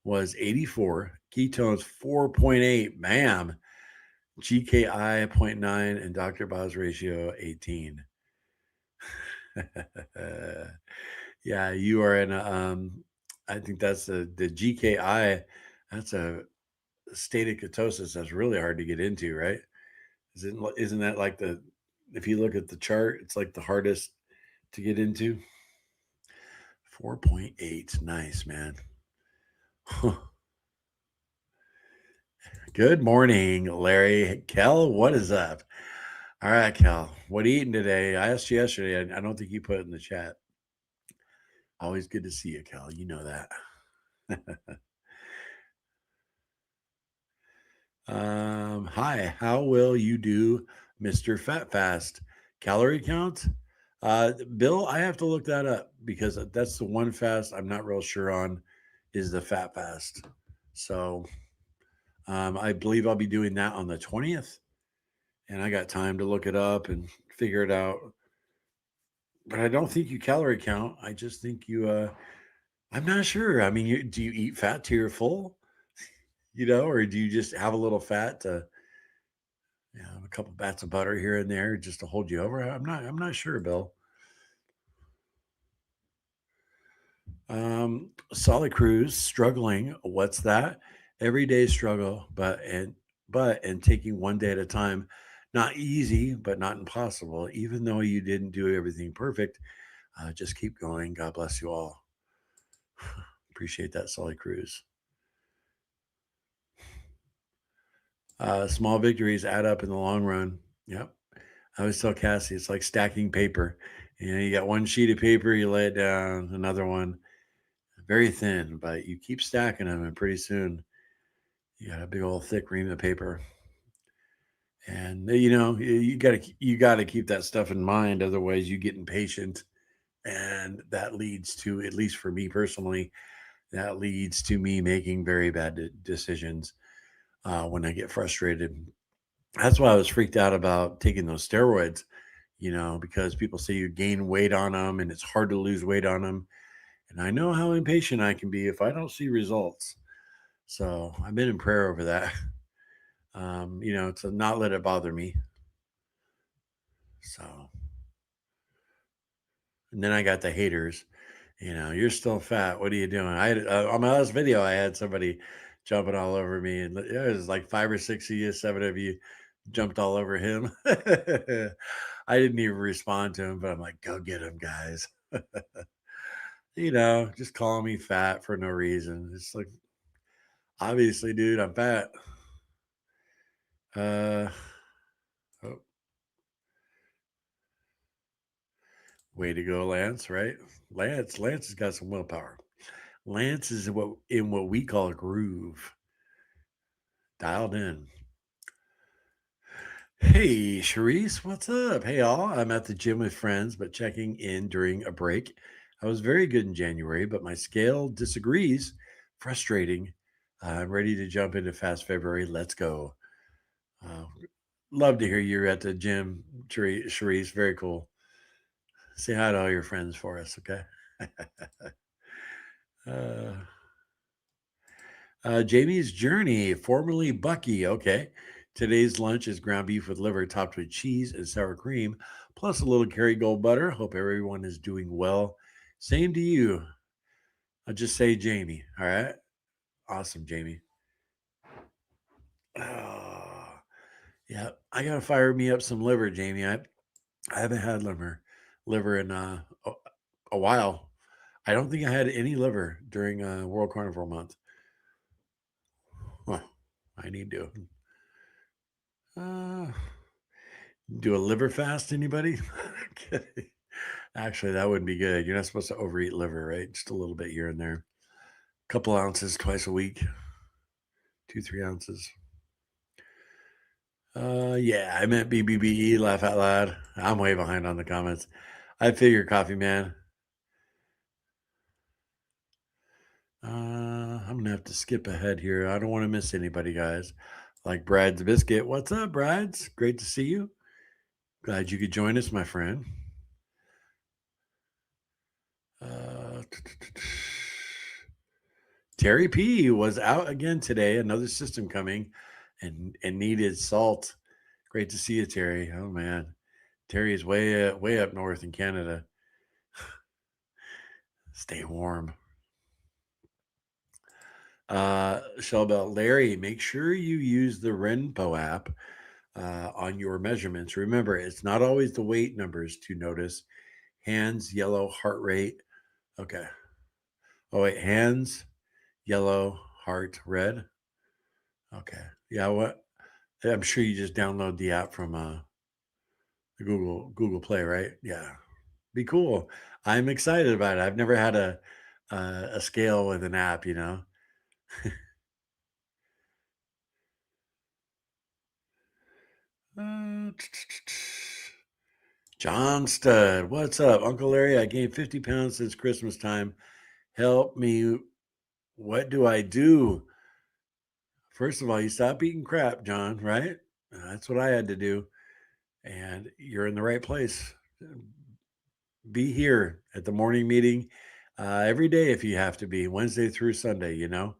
was 84, ketones 4.8, ma'am, GKI zero point 0.9, and Dr. Bob's ratio 18. Yeah, you are in a, I think that's the GKI, that's a state of ketosis that's really hard to get into, right? Isn't that like if you look at the chart, it's like the hardest to get into? 4.8. Nice, man. Good morning, Larry. Kel, what is up? All right, Kel, what are you eating today? I asked you yesterday. I don't think you put it in the chat. Always good to see you, Kel. You know that. Hi, how will you do, Mr. Fat Fast? Calorie count? Bill, I have to look that up because that's the one fast I'm not real sure on is the fat fast. So I believe I'll be doing that on the 20th. And I got time to look it up and figure it out. But I don't think you calorie count. I just think I'm not sure. I mean, do you eat fat till you're full? Or do you just have a little fat to, a couple bats of butter here and there just to hold you over? I'm not sure, Bill. Solid Cruise, struggling. What's that? Everyday struggle, but taking one day at a time. Not easy, but not impossible. Even though you didn't do everything perfect, just keep going. God bless you all. Appreciate that, Solid Cruise. Small victories add up in the long run. Yep. I always tell Cassie it's like stacking paper. You got one sheet of paper, you lay it down, another one, very thin, but you keep stacking them, and pretty soon you got a big old thick ream of paper. And you gotta keep that stuff in mind, otherwise you get impatient, and that leads to, at least for me personally, that leads to me making very bad decisions when I get frustrated. That's why I was freaked out about taking those steroids, because people say you gain weight on them and it's hard to lose weight on them. And I know how impatient I can be if I don't see results. So I've been in prayer over that, to not let it bother me. So, and then I got the haters, you're still fat. What are you doing? I had, on my last video, I had somebody jumping all over me, and it was like 5 or 6 of you, 7 of you jumped all over him. I didn't even respond to him, but I'm like, go get him, guys. Just calling me fat for no reason. It's like, obviously, dude, I'm fat. Oh, way to go, Lance, right? Lance has got some willpower. Lance is in what we call a groove. Dialed in. Hey, Charisse, what's up? Hey, all. I'm at the gym with friends, but checking in during a break. I was very good in January, but my scale disagrees. frustrating. I'm ready to jump into Fast February. Let's go. Uh, Love to hear you're at the gym, Sharice. Very cool. Say hi to all your friends for us, okay? uh, Jamie's Journey, formerly Bucky. Okay. Today's lunch is ground beef with liver topped with cheese and sour cream, plus a little Kerrygold butter. Hope everyone is doing well. Same to you. I'll just say Jamie. All right. Awesome, Jamie. Oh, yeah. I gotta fire me up some liver, Jamie. I haven't had liver in a while. I don't think I had any liver during World Carnivore Month. Huh. I need to uh, do a liver fast. Anybody? Kidding. Actually, that wouldn't be good. You're not supposed to overeat liver, right? Just a little bit here and there. Couple ounces twice a week, 2, 3 ounces. Yeah, I meant BBBE. Laugh out loud. I'm way behind on the comments. I figure, coffee man. I'm gonna have to skip ahead here. I don't want to miss anybody, guys. Like Brad's Biscuit. What's up, Brad's? Great to see you. Glad you could join us, my friend. Uh, Terry P was out again today. Another system coming, and needed salt. Great to see you, Terry. Oh man, Terry is way up north in Canada. Stay warm. Shelbelt Larry, make sure you use the Renpo app on your measurements. Remember, it's not always the weight numbers to notice. Hands, yellow, heart rate. Okay. Oh, wait. Hands, yellow, heart, red. Okay. Yeah. What? I'm sure you just download the app from the Google Play, right? Yeah. Be cool. I'm excited about it. I've never had a scale with an app, you know. Uh, John Stud, what's up, Uncle Larry? I gained 50 pounds since Christmas time. Help me. What do I do? First of all, you stop eating crap, John, right? That's what I had to do. And you're in the right place. Be here at the morning meeting every day if you have to be, Wednesday through Sunday, you know?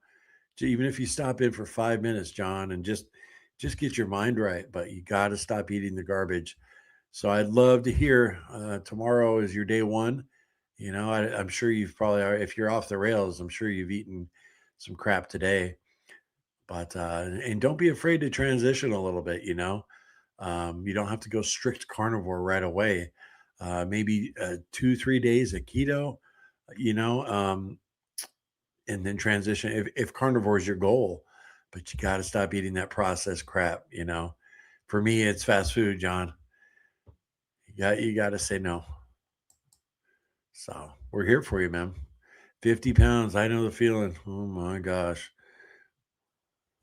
Even if you stop in for 5 minutes, John, and just get your mind right, but you got to stop eating the garbage. So I'd love to hear. Tomorrow is your day one. You know, I'm sure you've probably, if you're off the rails, I'm sure you've eaten some crap today. But and don't be afraid to transition a little bit. You know, you don't have to go strict carnivore right away. Maybe 2, 3 days of keto. You know, and then transition if carnivore is your goal. But you got to stop eating that processed crap. You know, for me, it's fast food, John. You got to say no. So we're here for you, man. 50 pounds. I know the feeling. Oh my gosh.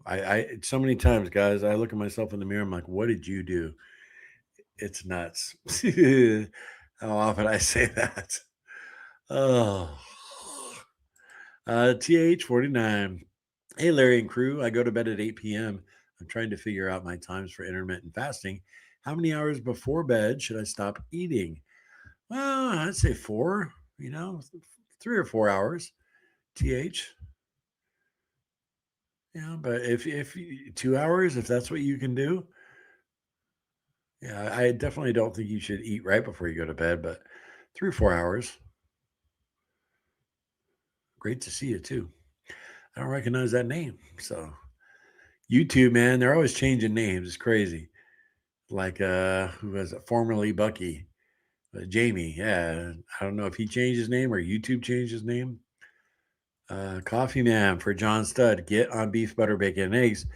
I so many times, guys, I look at myself in the mirror. I'm like, what did you do? It's nuts. How often I say that. Oh. TH49. Hey, Larry and crew. I go to bed at 8 p.m. I'm trying to figure out my times for intermittent fasting. How many hours before bed should I stop eating? Well, I'd say 4, 3 or 4 hours. TH. Yeah, but if 2 hours, if that's what you can do, yeah, I definitely don't think you should eat right before you go to bed, but 3 or 4 hours. Great to see you too. I don't recognize that name. So YouTube, man, they're always changing names. It's crazy. Like who was it? Formerly Bucky. Jamie. Yeah. I don't know if he changed his name or YouTube changed his name. Coffee man for John Stud. Get on beef, butter, bacon, and eggs.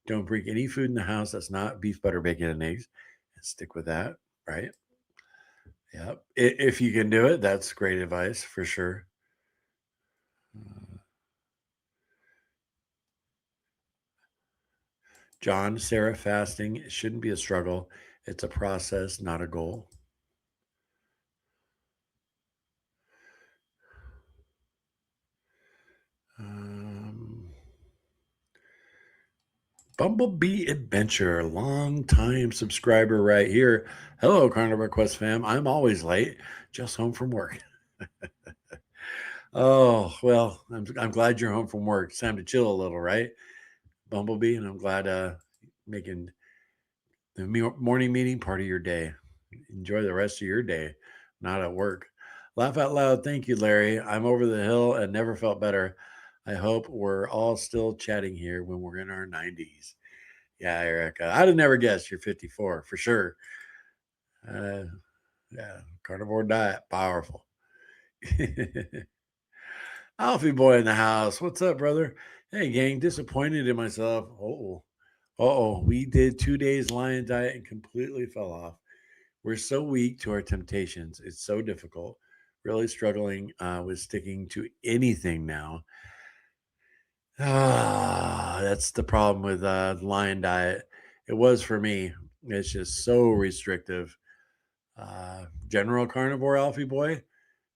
Don't bring any food in the house that's not beef, butter, bacon, and eggs. And stick with that, right? Yeah. If you can do it, that's great advice for sure. John, Sarah, fasting it shouldn't be a struggle. It's a process, not a goal. Bumblebee Adventure, long time subscriber right here. Hello, Carnivore Quest fam. I'm always late, just home from work. Oh, well, I'm glad you're home from work. It's time to chill a little, right? Bumblebee, and I'm glad making the morning meeting part of your day. Enjoy the rest of your day, not at work. Laugh out loud. Thank you, Larry. I'm over the hill and never felt better. I hope we're all still chatting here when we're in our 90s. Yeah, Erica. I'd have never guessed you're 54 for sure. Uh, yeah, carnivore diet, powerful. Alfie boy in the house. What's up, brother? Hey, gang. Disappointed in myself. We did 2 days lion diet and completely fell off. We're so weak to our temptations. It's so difficult. Really struggling with sticking to anything now. That's the problem with lion diet. It was for me. It's just so restrictive. General carnivore, Alfie boy.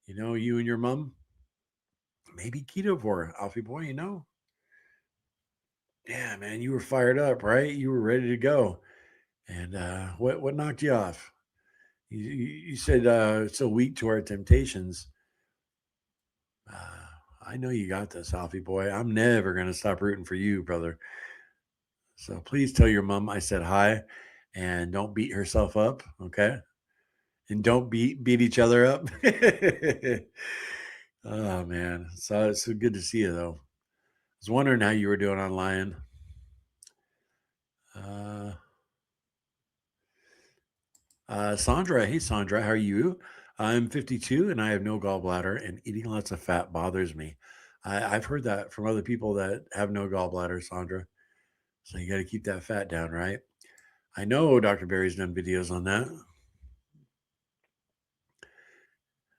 You and your mom. Maybe ketovore, Alfie boy. Yeah, man, you were fired up, right? You were ready to go. And what knocked you off? You said so weak to our temptations. Uh, I know you got this, Alfie boy. I'm never gonna stop rooting for you, brother. So please tell your mom I said hi, and don't beat herself up, okay? And don't beat each other up. Oh man, so it's so good to see you though. I was wondering how you were doing online. Uh, Sandra, hey Sandra, how are you? I'm 52 and I have no gallbladder, and eating lots of fat bothers me. I've heard that from other people that have no gallbladder, Sandra. So you got to keep that fat down, right? I know Dr. Barry's done videos on that.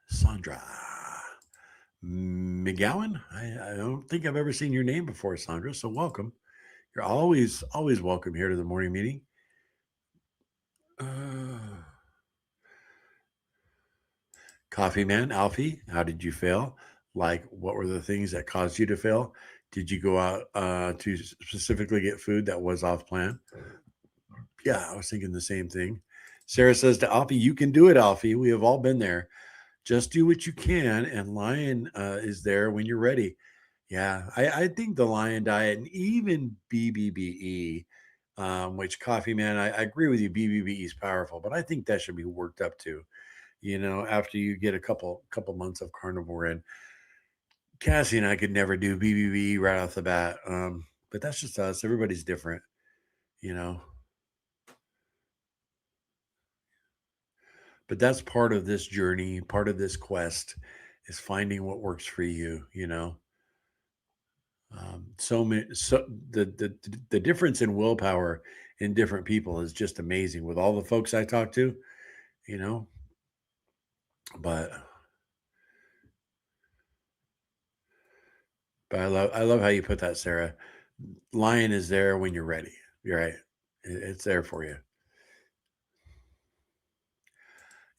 Sandra McGowan, I don't think I've ever seen your name before, Sandra. So welcome. You're always welcome here to the morning meeting. Uh, Coffee Man, Alfie, how did you fail? Like, what were the things that caused you to fail? Did you go out to specifically get food that was off plan? Yeah, I was thinking the same thing. Sarah says to Alfie, you can do it, Alfie. We have all been there. Just do what you can, and Lion is there when you're ready. Yeah, I think the Lion diet and even BBBE, which Coffee Man, I agree with you. BBBE is powerful, but I think that should be worked up too. After you get a couple months of carnivore in. Cassie and I could never do BBB right off the bat, but that's just us. Everybody's different, you know. But that's part of this journey, part of this quest, is finding what works for you. So many, so the difference in willpower in different people is just amazing. With all the folks I talk to, you know, but I love how you put that, Sarah. Lion is there when you're ready. You're right. It's there for you.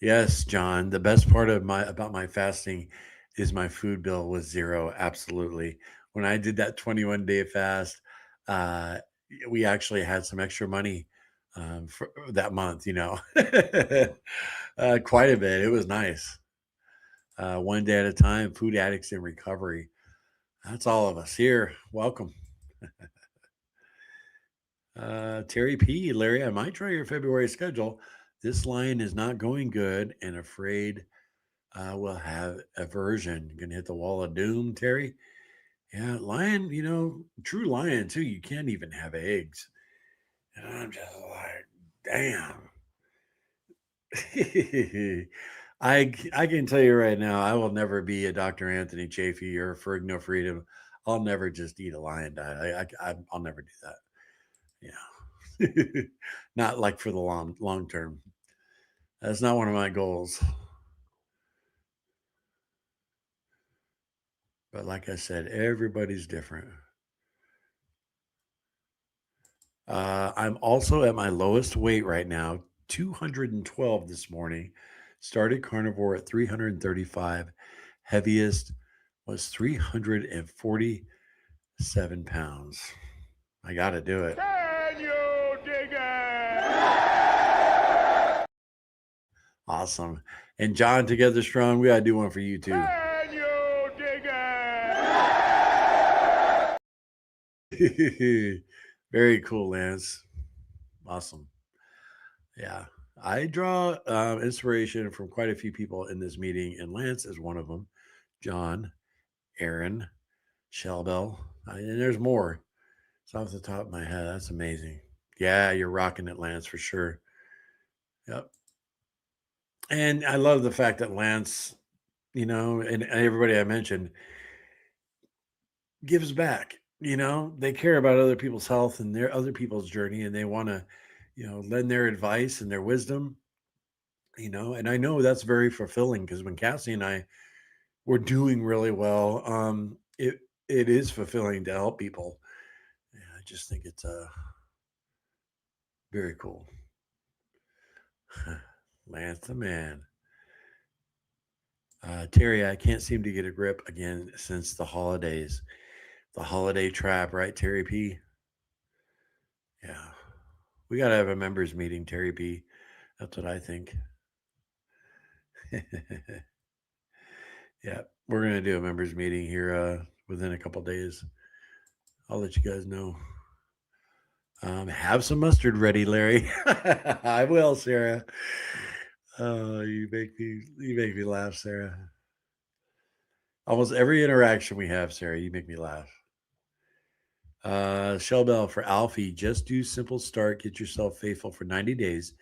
Yes, John. The best part of my about my fasting is my food bill was zero. Absolutely. When I did that 21-day fast, uh, we actually had some extra money for that month. Quite a bit. It was nice. One day at a time. Food addicts in recovery. That's all of us here. Welcome. Terry P. Larry, I might try your February schedule. This line is not going good and afraid will have aversion. You're gonna hit the wall of doom, Terry. Yeah, lion. True lion too. You can't even have eggs. And I'm just like, damn. I can tell you right now, I will never be a Dr. Anthony Chafee or Ferg No Freedom. I'll never just eat a lion diet. I'll never do that. Yeah, not like for the long term. That's not one of my goals. But like I said, everybody's different. I'm also at my lowest weight right now, 212 this morning. Started carnivore at 335. Heaviest was 347 pounds. I got to do it. Awesome. And John, Together Strong, we got to do one for you too. Can you dig it? Very cool, Lance. Awesome. Yeah. I draw inspiration from quite a few people in this meeting, and Lance is one of them. John, Aaron, Shelbell, and there's more. It's off the top of my head. That's amazing. Yeah, you're rocking it, Lance, for sure. Yep. And I love the fact that Lance, and everybody I mentioned gives back. They care about other people's health and their other people's journey, and they want to, lend their advice and their wisdom. And I know that's very fulfilling because when Cassie and I were doing really well, it is fulfilling to help people. Yeah, I just think it's very cool. Lance the man. Terry, I can't seem to get a grip again since the holidays. The holiday trap, right, Terry P? Yeah. We got to have a members meeting, Terry P. That's what I think. Yeah. We're going to do a members meeting here within a couple days. I'll let you guys know. Have some mustard ready, Larry. I will, Sarah. Oh, you make me laugh, Sarah. Almost every interaction we have, Sarah, you make me laugh. Shellbell for Alfie, just do simple start, get yourself faithful for 90 days,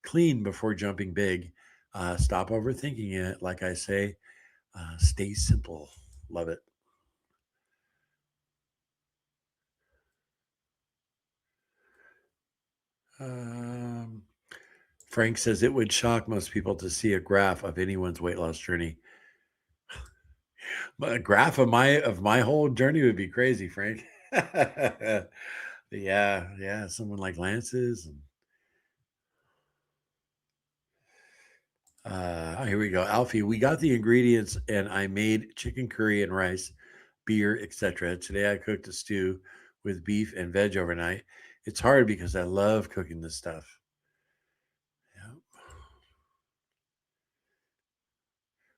clean before jumping big. Stop overthinking it. Like I say, stay simple. Love it. Um, Frank says it would shock most people to see a graph of anyone's weight loss journey. But a graph of my whole journey would be crazy, Frank. Yeah, someone like Lance's. Here we go, Alfie. We got the ingredients, and I made chicken curry and rice, beer, etc. Today I cooked a stew with beef and veg overnight. It's hard because I love cooking this stuff. Yeah.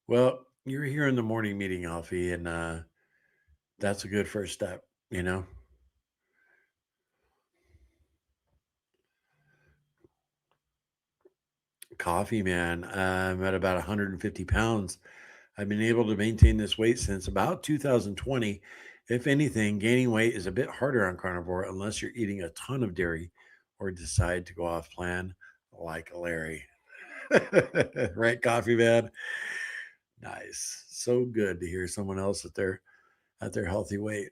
Well, you're here in the morning meeting, Alfie, and that's a good first step. Coffee, man. I'm at about 150 pounds. I've been able to maintain this weight since about 2020. If anything, gaining weight is a bit harder on carnivore unless you're eating a ton of dairy or decide to go off plan like Larry. Right, coffee man? Nice. So good to hear someone else at their healthy weight.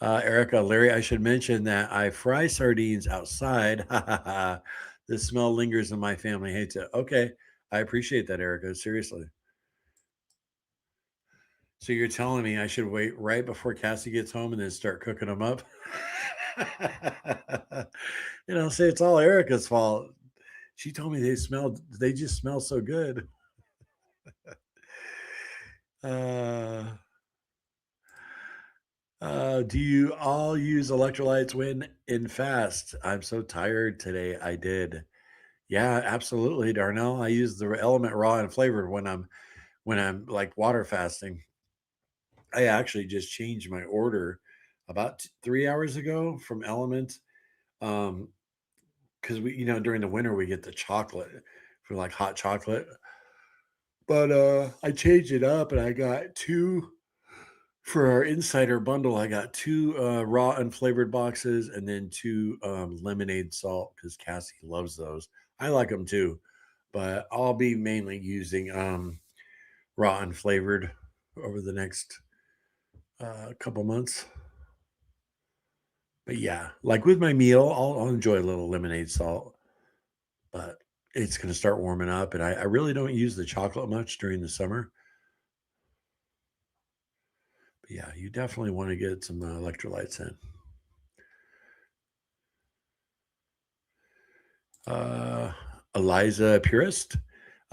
Erica, Larry, I should mention that I fry sardines outside. The smell lingers and my family hates it. Okay. I appreciate that, Erica. Seriously. So you're telling me I should wait right before Cassie gets home and then start cooking them up? Say it's all Erica's fault. She told me they just smell so good. Uh, do you all use electrolytes when in fast? I'm so tired today. I did. Yeah, absolutely, Darnell. I use the element raw and flavored when I'm like water fasting. I actually just changed my order about 3 hours ago from Element. Because we, during the winter we get the chocolate for like hot chocolate. But I changed it up and I got two for our insider bundle. I got two raw unflavored boxes and then two lemonade salt because Cassie loves those. I like them too, but I'll be mainly using raw unflavored over the next couple months. But yeah, like with my meal, I'll enjoy a little lemonade salt, but it's going to start warming up. And I really don't use the chocolate much during the summer. But yeah, you definitely want to get some electrolytes in. Eliza Purist.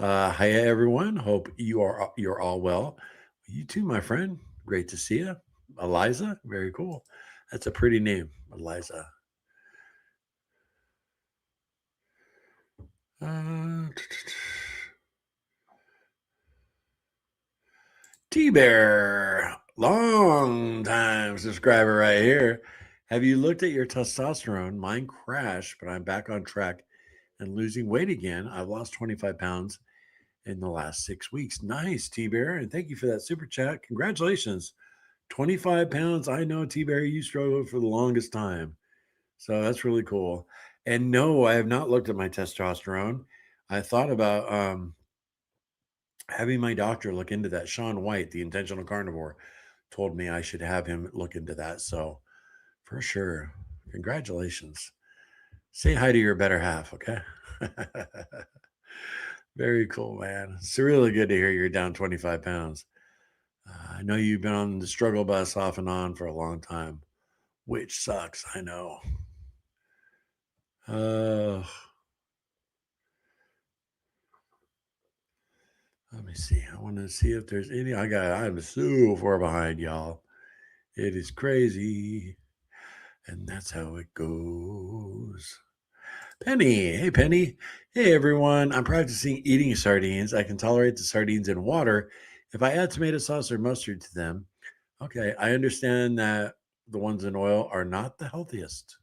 Hi everyone. Hope you're all well. You too, my friend. Great to see you. Eliza, very cool. That's a pretty name, Eliza. T-Bear, long time subscriber right here. Have you looked at your testosterone? Mine crashed, but I'm back on track and losing weight again. I've lost 25 pounds in the last 6 weeks. Nice, T-Bear, and thank you for that super chat. Congratulations. 25 pounds. I know, T-Bear, you struggled for the longest time. So that's really cool. And no, I have not looked at my testosterone. I thought about having my doctor look into that. Sean White, the intentional carnivore, told me I should have him look into that. So for sure, congratulations. Say hi to your better half, okay? Very cool, man. It's really good to hear you're down 25 pounds. I know you've been on the struggle bus off and on for a long time, which sucks. I know. Let me see. I want to see if there's any. I'm so far behind, y'all. It is crazy. And that's how it goes. Penny. Hey, Penny. Hey, everyone. I'm practicing eating sardines. I can tolerate the sardines in water if I add tomato sauce or mustard to them. Okay. I understand that the ones in oil are not the healthiest.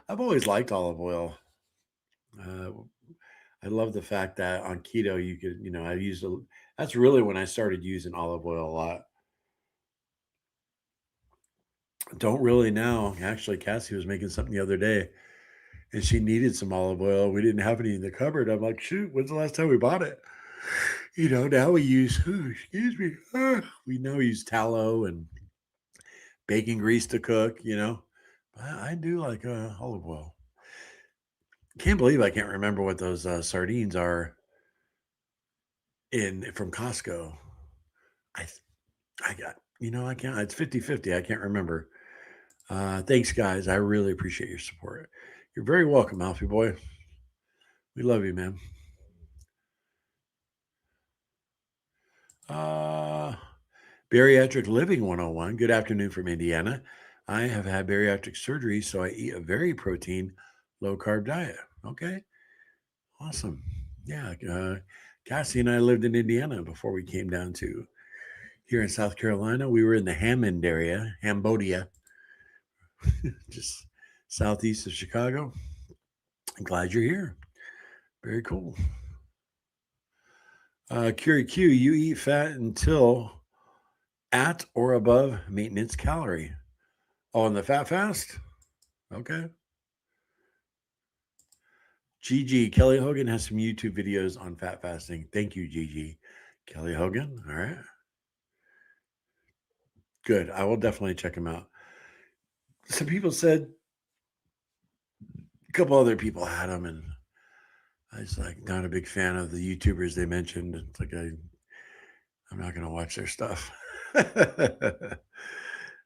I've always liked olive oil. I love the fact that on keto, you could, that's really when I started using olive oil a lot. Don't really now. Actually, Cassie was making something the other day and she needed some olive oil. We didn't have any in the cupboard. I'm like, shoot, when's the last time we bought it? Now we use, we now use tallow and baking grease to cook, But I do like olive oil. Can't believe I can't remember what those sardines are from Costco. I got, I can't, it's 50-50. I can't remember. Thanks, guys. I really appreciate your support. You're very welcome, Alfie boy. We love you, man. Bariatric Living 101. Good afternoon from Indiana. I have had bariatric surgery, so I eat a very protein, low carb diet. Okay. Awesome. Yeah. Cassie and I lived in Indiana before we came down to here in South Carolina. We were in the Hammond area, Cambodia, just southeast of Chicago. I'm glad you're here. Very cool. Curie Q, you eat fat until at or above maintenance calorie. Oh, on the fat fast? Okay. GG, Kelly Hogan has some YouTube videos on fat fasting. Thank you, GG. Kelly Hogan. All right. Good. I will definitely check him out. Some people said, a couple other people had him, and I was like, not a big fan of the YouTubers they mentioned. It's like, I'm not going to watch their stuff.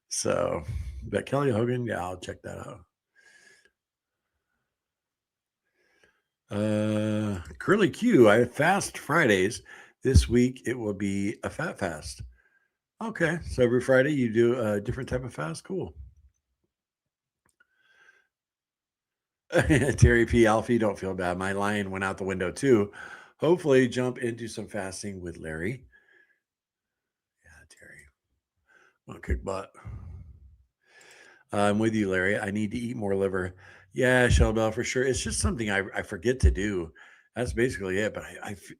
So, but Kelly Hogan, yeah, I'll check that out. Curly Q, I fast Fridays. This week it will be a fat fast. Okay, so every Friday you do a different type of fast. Cool. Terry P. Alfie, don't feel bad. My lion went out the window too. Hopefully, jump into some fasting with Larry. Yeah, Terry. Want to kick butt. I'm with you, Larry. I need to eat more liver. Yeah, Shelbell, for sure. It's just something I forget to do. That's basically it. But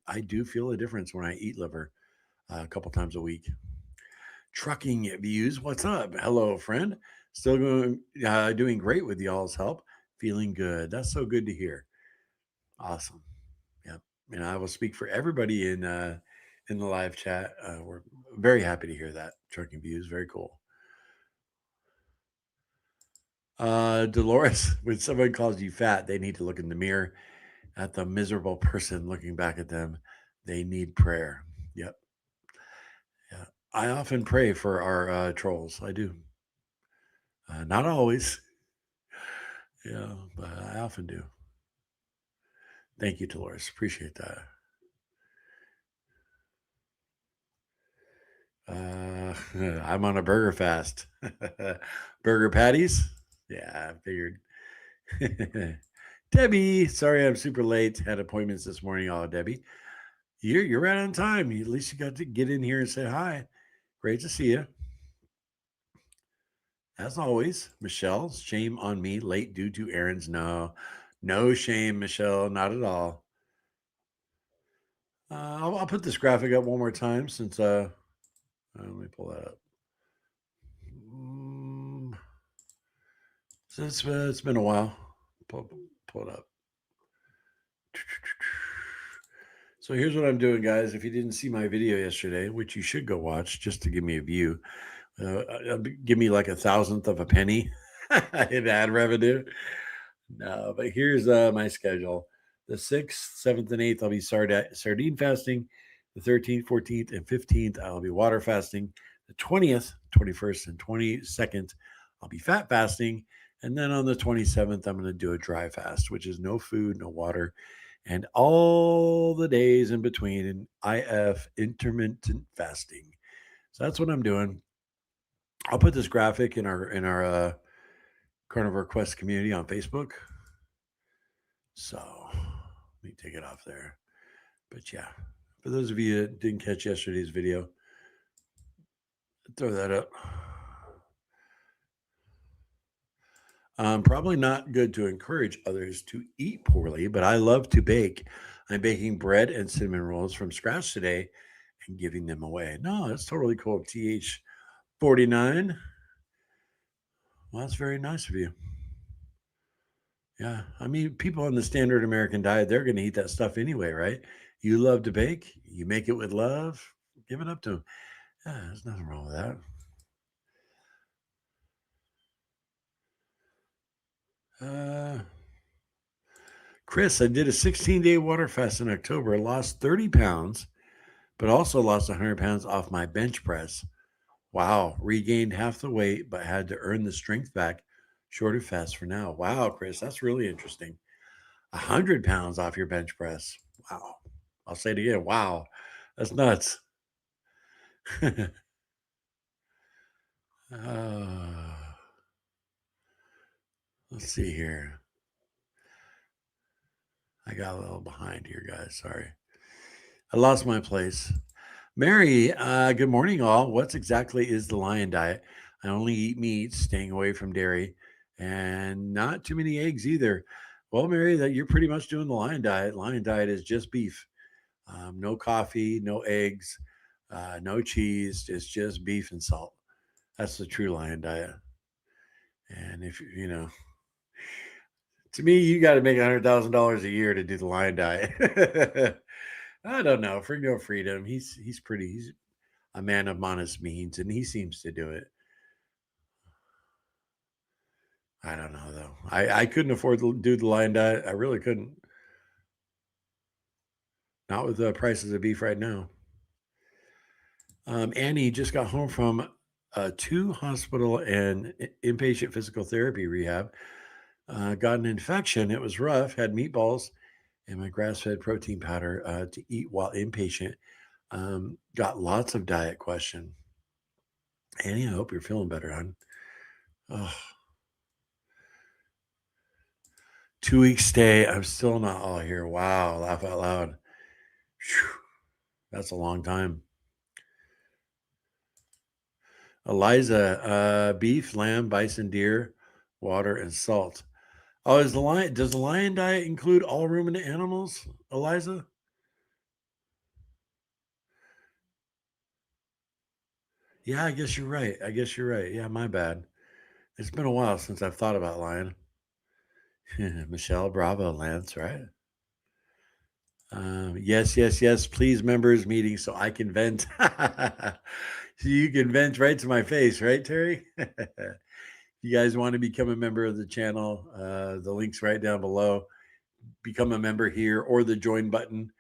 I do feel a difference when I eat liver a couple times a week. Trucking Views, what's up? Hello, friend. Still doing great with y'all's help. Feeling good. That's so good to hear. Awesome. Yep. I will speak for everybody in the live chat. We're very happy to hear that. Trucking Views, very cool. Dolores, when someone calls you fat, they need to look in the mirror at the miserable person looking back at them. They need prayer. Yep. Yeah. I often pray for our trolls. I do. Not always. Yeah, but I often do. Thank you, Dolores. Appreciate that. I'm on a burger fast. Burger patties? Yeah, I figured. Debbie, sorry I'm super late. Had appointments this morning. Oh, Debbie, you're right on time. At least you got to get in here and say hi. Great to see you. As always, Michelle, shame on me, late due to errands. No shame, Michelle, not at all. I'll put this graphic up one more time since let me pull that up. So it's been a while. Pull it up. So here's what I'm doing, guys. If you didn't see my video yesterday, which you should go watch just to give me a view, give me like 1,000th of a penny in ad revenue. No, but here's my schedule. The 6th, 7th, and 8th, I'll be sardine fasting. The 13th, 14th, and 15th, I'll be water fasting. The 20th, 21st, and 22nd, I'll be fat fasting. And then on the 27th, I'm going to do a dry fast, which is no food, no water, and all the days in between in IF, intermittent fasting. So that's what I'm doing. I'll put this graphic in our Carnivore Quest community on Facebook. So let me take it off there. But yeah, for those of you that didn't catch yesterday's video, throw that up. Probably not good to encourage others to eat poorly, but I love to bake. I'm baking bread and cinnamon rolls from scratch today and giving them away. No, that's totally cool. TH49. Well, that's very nice of you. Yeah. I mean, people on the standard American diet, they're going to eat that stuff anyway, right? You love to bake, you make it with love, give it up to them. Yeah, there's nothing wrong with that. Chris, I did a 16-day water fast in October, lost 30 pounds, but also lost 100 pounds off my bench press. Wow, regained half the weight, but had to earn the strength back. Shorter fast for now. Wow, Chris, that's really interesting. 100 pounds off your bench press. Wow. I'll say it again. Wow, that's nuts. uh, let's see here. I got a little behind here, guys. Sorry. I lost my place. Mary, good morning, all. What exactly is the lion diet? I only eat meat, staying away from dairy, and not too many eggs either. Well, Mary, that you're pretty much doing the lion diet. Lion diet is just beef, no coffee, no eggs, no cheese. It's just beef and salt. That's the true lion diet. And if you know, to me, you got to make $100,000 a year to do the lion diet. I don't know. Freedom. He's pretty. He's a man of modest means, and he seems to do it. I don't know though. I couldn't afford to do the lion diet. I really couldn't. Not with the prices of beef right now. Annie just got home from 2 hospital and inpatient physical therapy rehab. Got an infection. It was rough. Had meatballs and my grass-fed protein powder to eat while inpatient. Got lots of diet question. Annie, I hope you're feeling better, hon. Oh, 2 week stay. I'm still not all here. Wow, laugh out loud. Whew, that's a long time. Eliza, beef, lamb, bison, deer, water, and salt. Oh, does the lion diet include all ruminant animals, Eliza? Yeah, I guess you're right. Yeah, my bad. It's been a while since I've thought about lion. Michelle, bravo, Lance, right? Yes. Please, members meeting so I can vent. So you can vent right to my face, right, Terry? If you guys want to become a member of the channel, the link's right down below. Become a member here or the join button.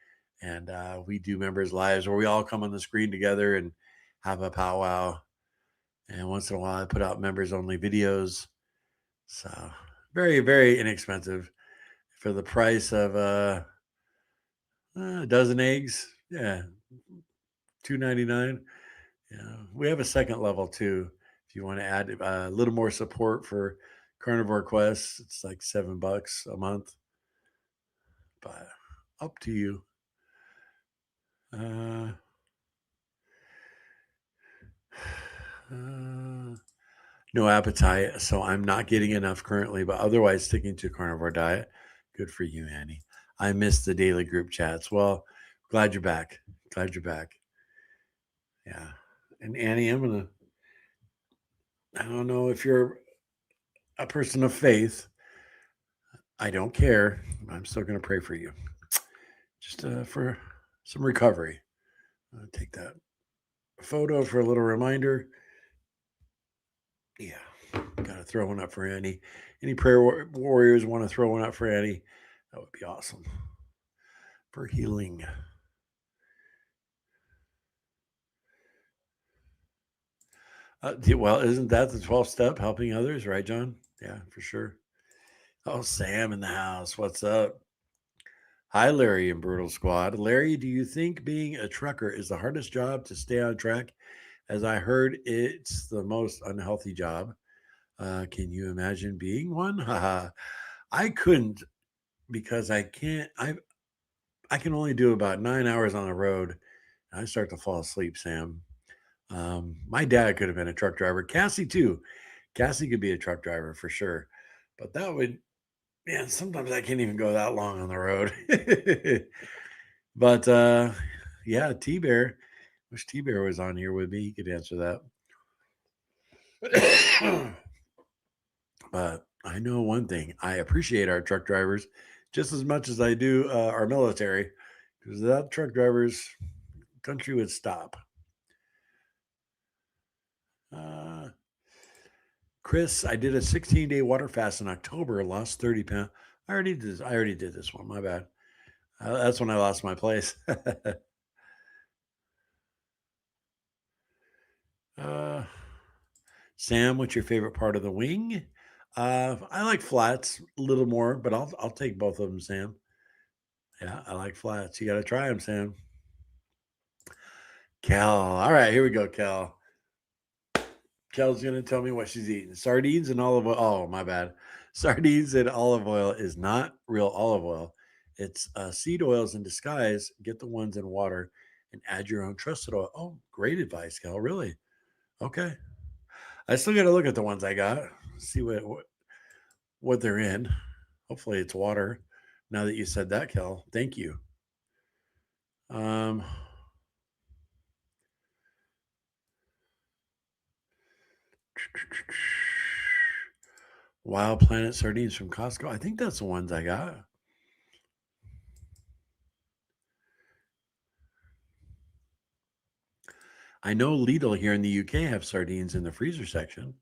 And we do members lives where we all come on the screen together and have a powwow. And once in a while, I put out members only videos. So very, very inexpensive for the price of a dozen eggs. Yeah, $2.99. Yeah, we have a second level too. If you want to add a little more support for Carnivore Quest, it's like $7 a month. but up to you. No appetite, so I'm not getting enough currently, but otherwise sticking to carnivore diet. Good for you, Annie. I missed the daily group chats. Well, glad you're back. Glad you're back. Yeah. And Annie, I don't know if you're a person of faith. I don't care. I'm still going to pray for you. Just for some recovery. Take that photo for a little reminder. Yeah. Got to throw one up for Annie. Any prayer warriors want to throw one up for Annie? That would be awesome. For healing. Well, isn't that the 12th step, helping others, right, John? Yeah, for sure. Oh, Sam in the house. What's up? Hi, Larry and Brutal Squad. Larry, do you think being a trucker is the hardest job to stay on track? As I heard, it's the most unhealthy job. Can you imagine being one? Haha. I couldn't because I can't. I can only do about 9 hours on the road. And I start to fall asleep, Sam. My dad could have been a truck driver. Cassie too. Cassie could be a truck driver for sure. But that would, man, sometimes I can't even go that long on the road. But yeah, T Bear. Wish T Bear was on here with me. He could answer that. But I know one thing. I appreciate our truck drivers just as much as I do our military. Because without truck drivers, country would stop. Chris, I did a 16-day water fast in October, lost 30 pounds. I already did this one. My bad. That's when I lost my place. Sam, what's your favorite part of the wing? I like flats a little more, but I'll take both of them, Sam. Yeah, I like flats. You got to try them, Sam. Kel. All right, here we go, Kel. Kel's going to tell me what she's eating. Sardines and olive oil. Oh, my bad. Sardines and olive oil is not real olive oil. It's seed oils in disguise. Get the ones in water and add your own trusted oil. Oh, great advice, Kel. Really? Okay. I still got to look at the ones I got. See what they're in. Hopefully it's water. Now that you said that, Kel, thank you. Wild Planet sardines from Costco. I think that's the ones I got. I know Lidl here in the UK have sardines in the freezer section.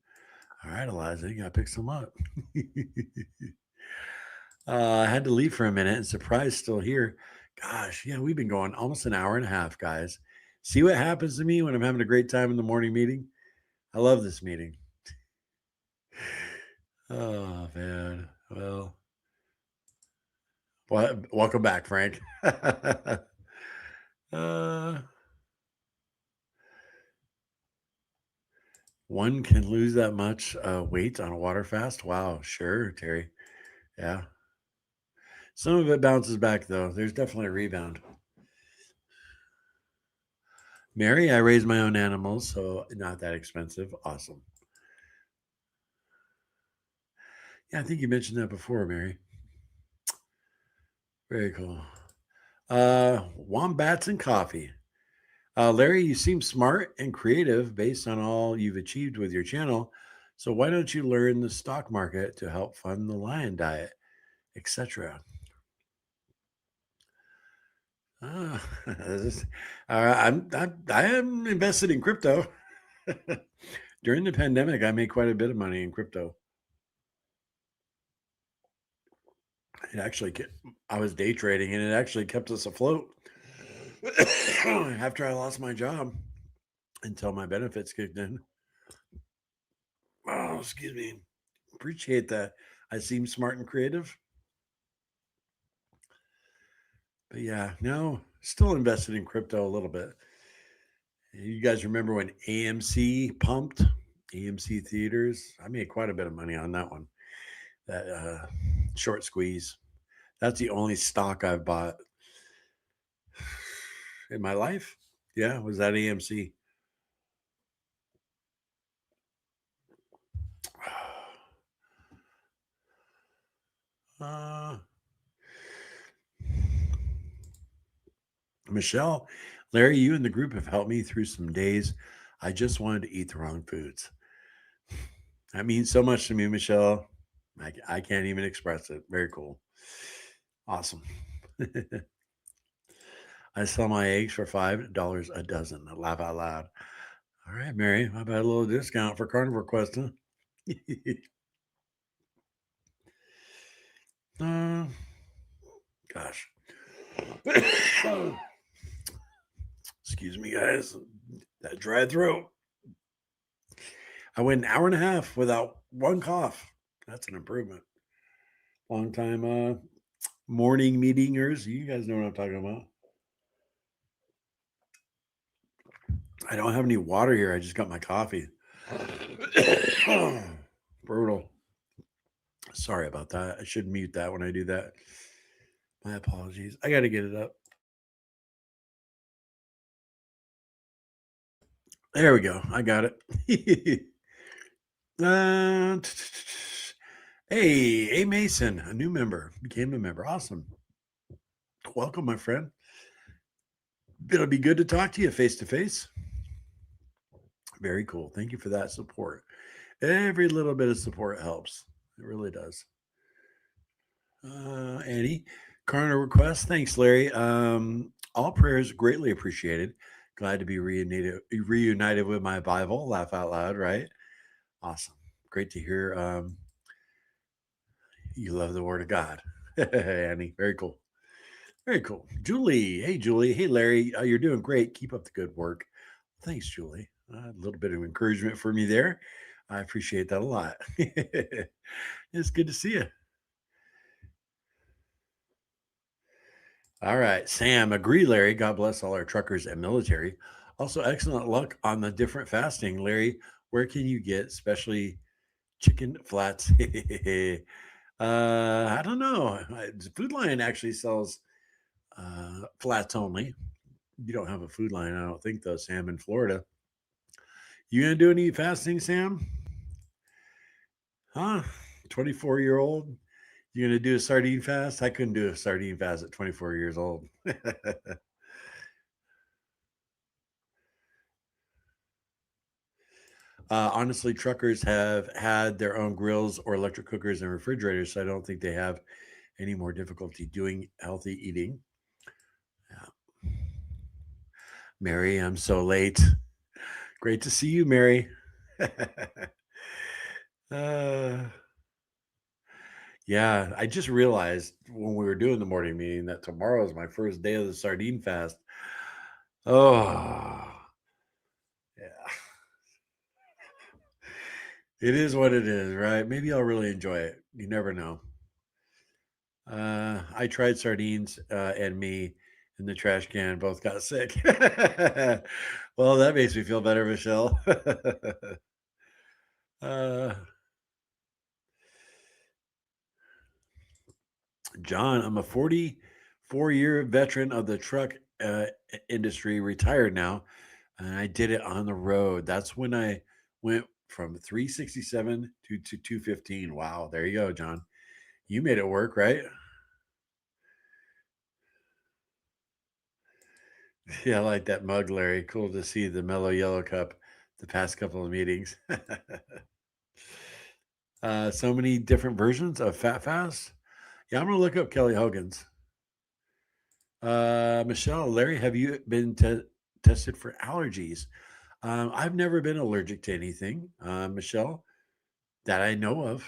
All right, Eliza, you got to pick some up. I had to leave for a minute and surprise still here. Gosh, yeah, we've been going almost an hour and a half, guys. See what happens to me when I'm having a great time in the morning meeting? I love this meeting. Oh, man. Well, welcome back, Frank. One can lose that much weight on a water fast. Wow, sure, Terry. Yeah. Some of it bounces back, though. There's definitely a rebound. Mary, I raise my own animals, so not that expensive. Awesome. Yeah, I think you mentioned that before, Mary. Very cool. Wombats and coffee. Larry, you seem smart and creative based on all you've achieved with your channel. So why don't you learn the stock market to help fund the lion diet, etc.? I am invested in crypto. During the pandemic, I made quite a bit of money in crypto. I was day trading, and it actually kept us afloat after I lost my job until my benefits kicked in. Oh, excuse me. Appreciate that. I seem smart and creative. But yeah, no, still invested in crypto a little bit. You guys remember when AMC pumped? AMC theaters? I made quite a bit of money on that one. That short squeeze. That's the only stock I've bought in my life. Yeah, was that AMC. Uh, Michelle, Larry, you and the group have helped me through some days. I just wanted to eat the wrong foods. That means so much to me, Michelle. I can't even express it. Very cool. Awesome. I sell my eggs for $5 a dozen. I laugh out loud. All right, Mary, how about a little discount for Carnivore Quest? Huh? uh, gosh. Excuse me, guys. That dry throat. I went an hour and a half without one cough. That's an improvement. Long time morning meetingers. You guys know what I'm talking about. I don't have any water here. I just got my coffee. Brutal. Sorry about that. I should mute that when I do that. My apologies. I got to get it up. There we go. I got it. Hey, A Mason, a new member, became a member. Awesome. Welcome, my friend. It'll be good to talk to you face to face. Very cool. Thank you for that support. Every little bit of support helps. It really does. Annie, Carnivore Quest. Thanks, Larry. All prayers greatly appreciated. Glad to be reunited with my Bible. Laugh out loud, right? Awesome. Great to hear. You love the Word of God, Annie. Very cool. Very cool. Julie. Hey, Julie. Hey, Larry. You're doing great. Keep up the good work. Thanks, Julie. A little bit of encouragement for me there. I appreciate that a lot. It's good to see you. All right, Sam, agree, Larry. God bless all our truckers and military. Also, excellent luck on the different fasting, Larry. Where can you get, especially chicken flats? I don't know. Food Lion actually sells flats only. You don't have a Food Lion, I don't think, though, Sam, in Florida. You gonna do any fasting, Sam? Huh? 24-year-old? You gonna do a sardine fast? I couldn't do a sardine fast at 24 years old. Honestly, truckers have had their own grills or electric cookers and refrigerators, so I don't think they have any more difficulty doing healthy eating. Yeah. Mary, I'm so late. Great to see you, Mary. uh, yeah, I just realized when we were doing the morning meeting that tomorrow is my first day of the sardine fast. Oh, yeah. It is what it is, right? Maybe I'll really enjoy it. You never know. I tried sardines and me in the trash can both got sick. Well, that makes me feel better, Michelle. uh, John, I'm a 44-year veteran of the truck industry, retired now, and I did it on the road. That's when I went from 367 to 215. Wow, there you go, John. You made it work, right? Yeah, I like that mug, Larry. Cool to see the mellow yellow cup the past couple of meetings. So many different versions of Fat Fast. Yeah, I'm going to look up Kelly Hogan's. Michelle, Larry, have you been tested for allergies? I've never been allergic to anything, Michelle, that I know of.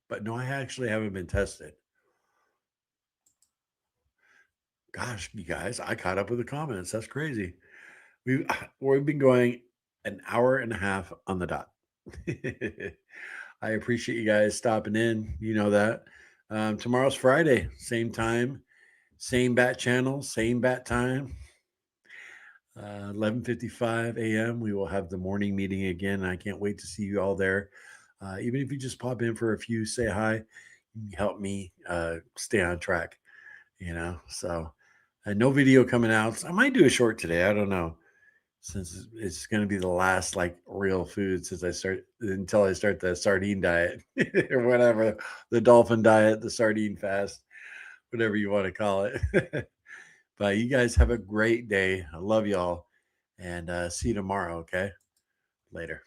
But no, I actually haven't been tested. Gosh, you guys, I caught up with the comments. That's crazy. We've been going an hour and a half on the dot. I appreciate you guys stopping in. You know that. Tomorrow's Friday, same time, same bat channel, same bat time. 11:55 a.m. We will have the morning meeting again. I can't wait to see you all there. Even if you just pop in for a few, say hi. help me stay on track, So no video coming out. So I might do a short today. I don't know, since it's going to be the last like real food until I start the sardine diet or whatever, the dolphin diet, the sardine fast, whatever you want to call it. But you guys have a great day. I love y'all, and see you tomorrow. Okay, later.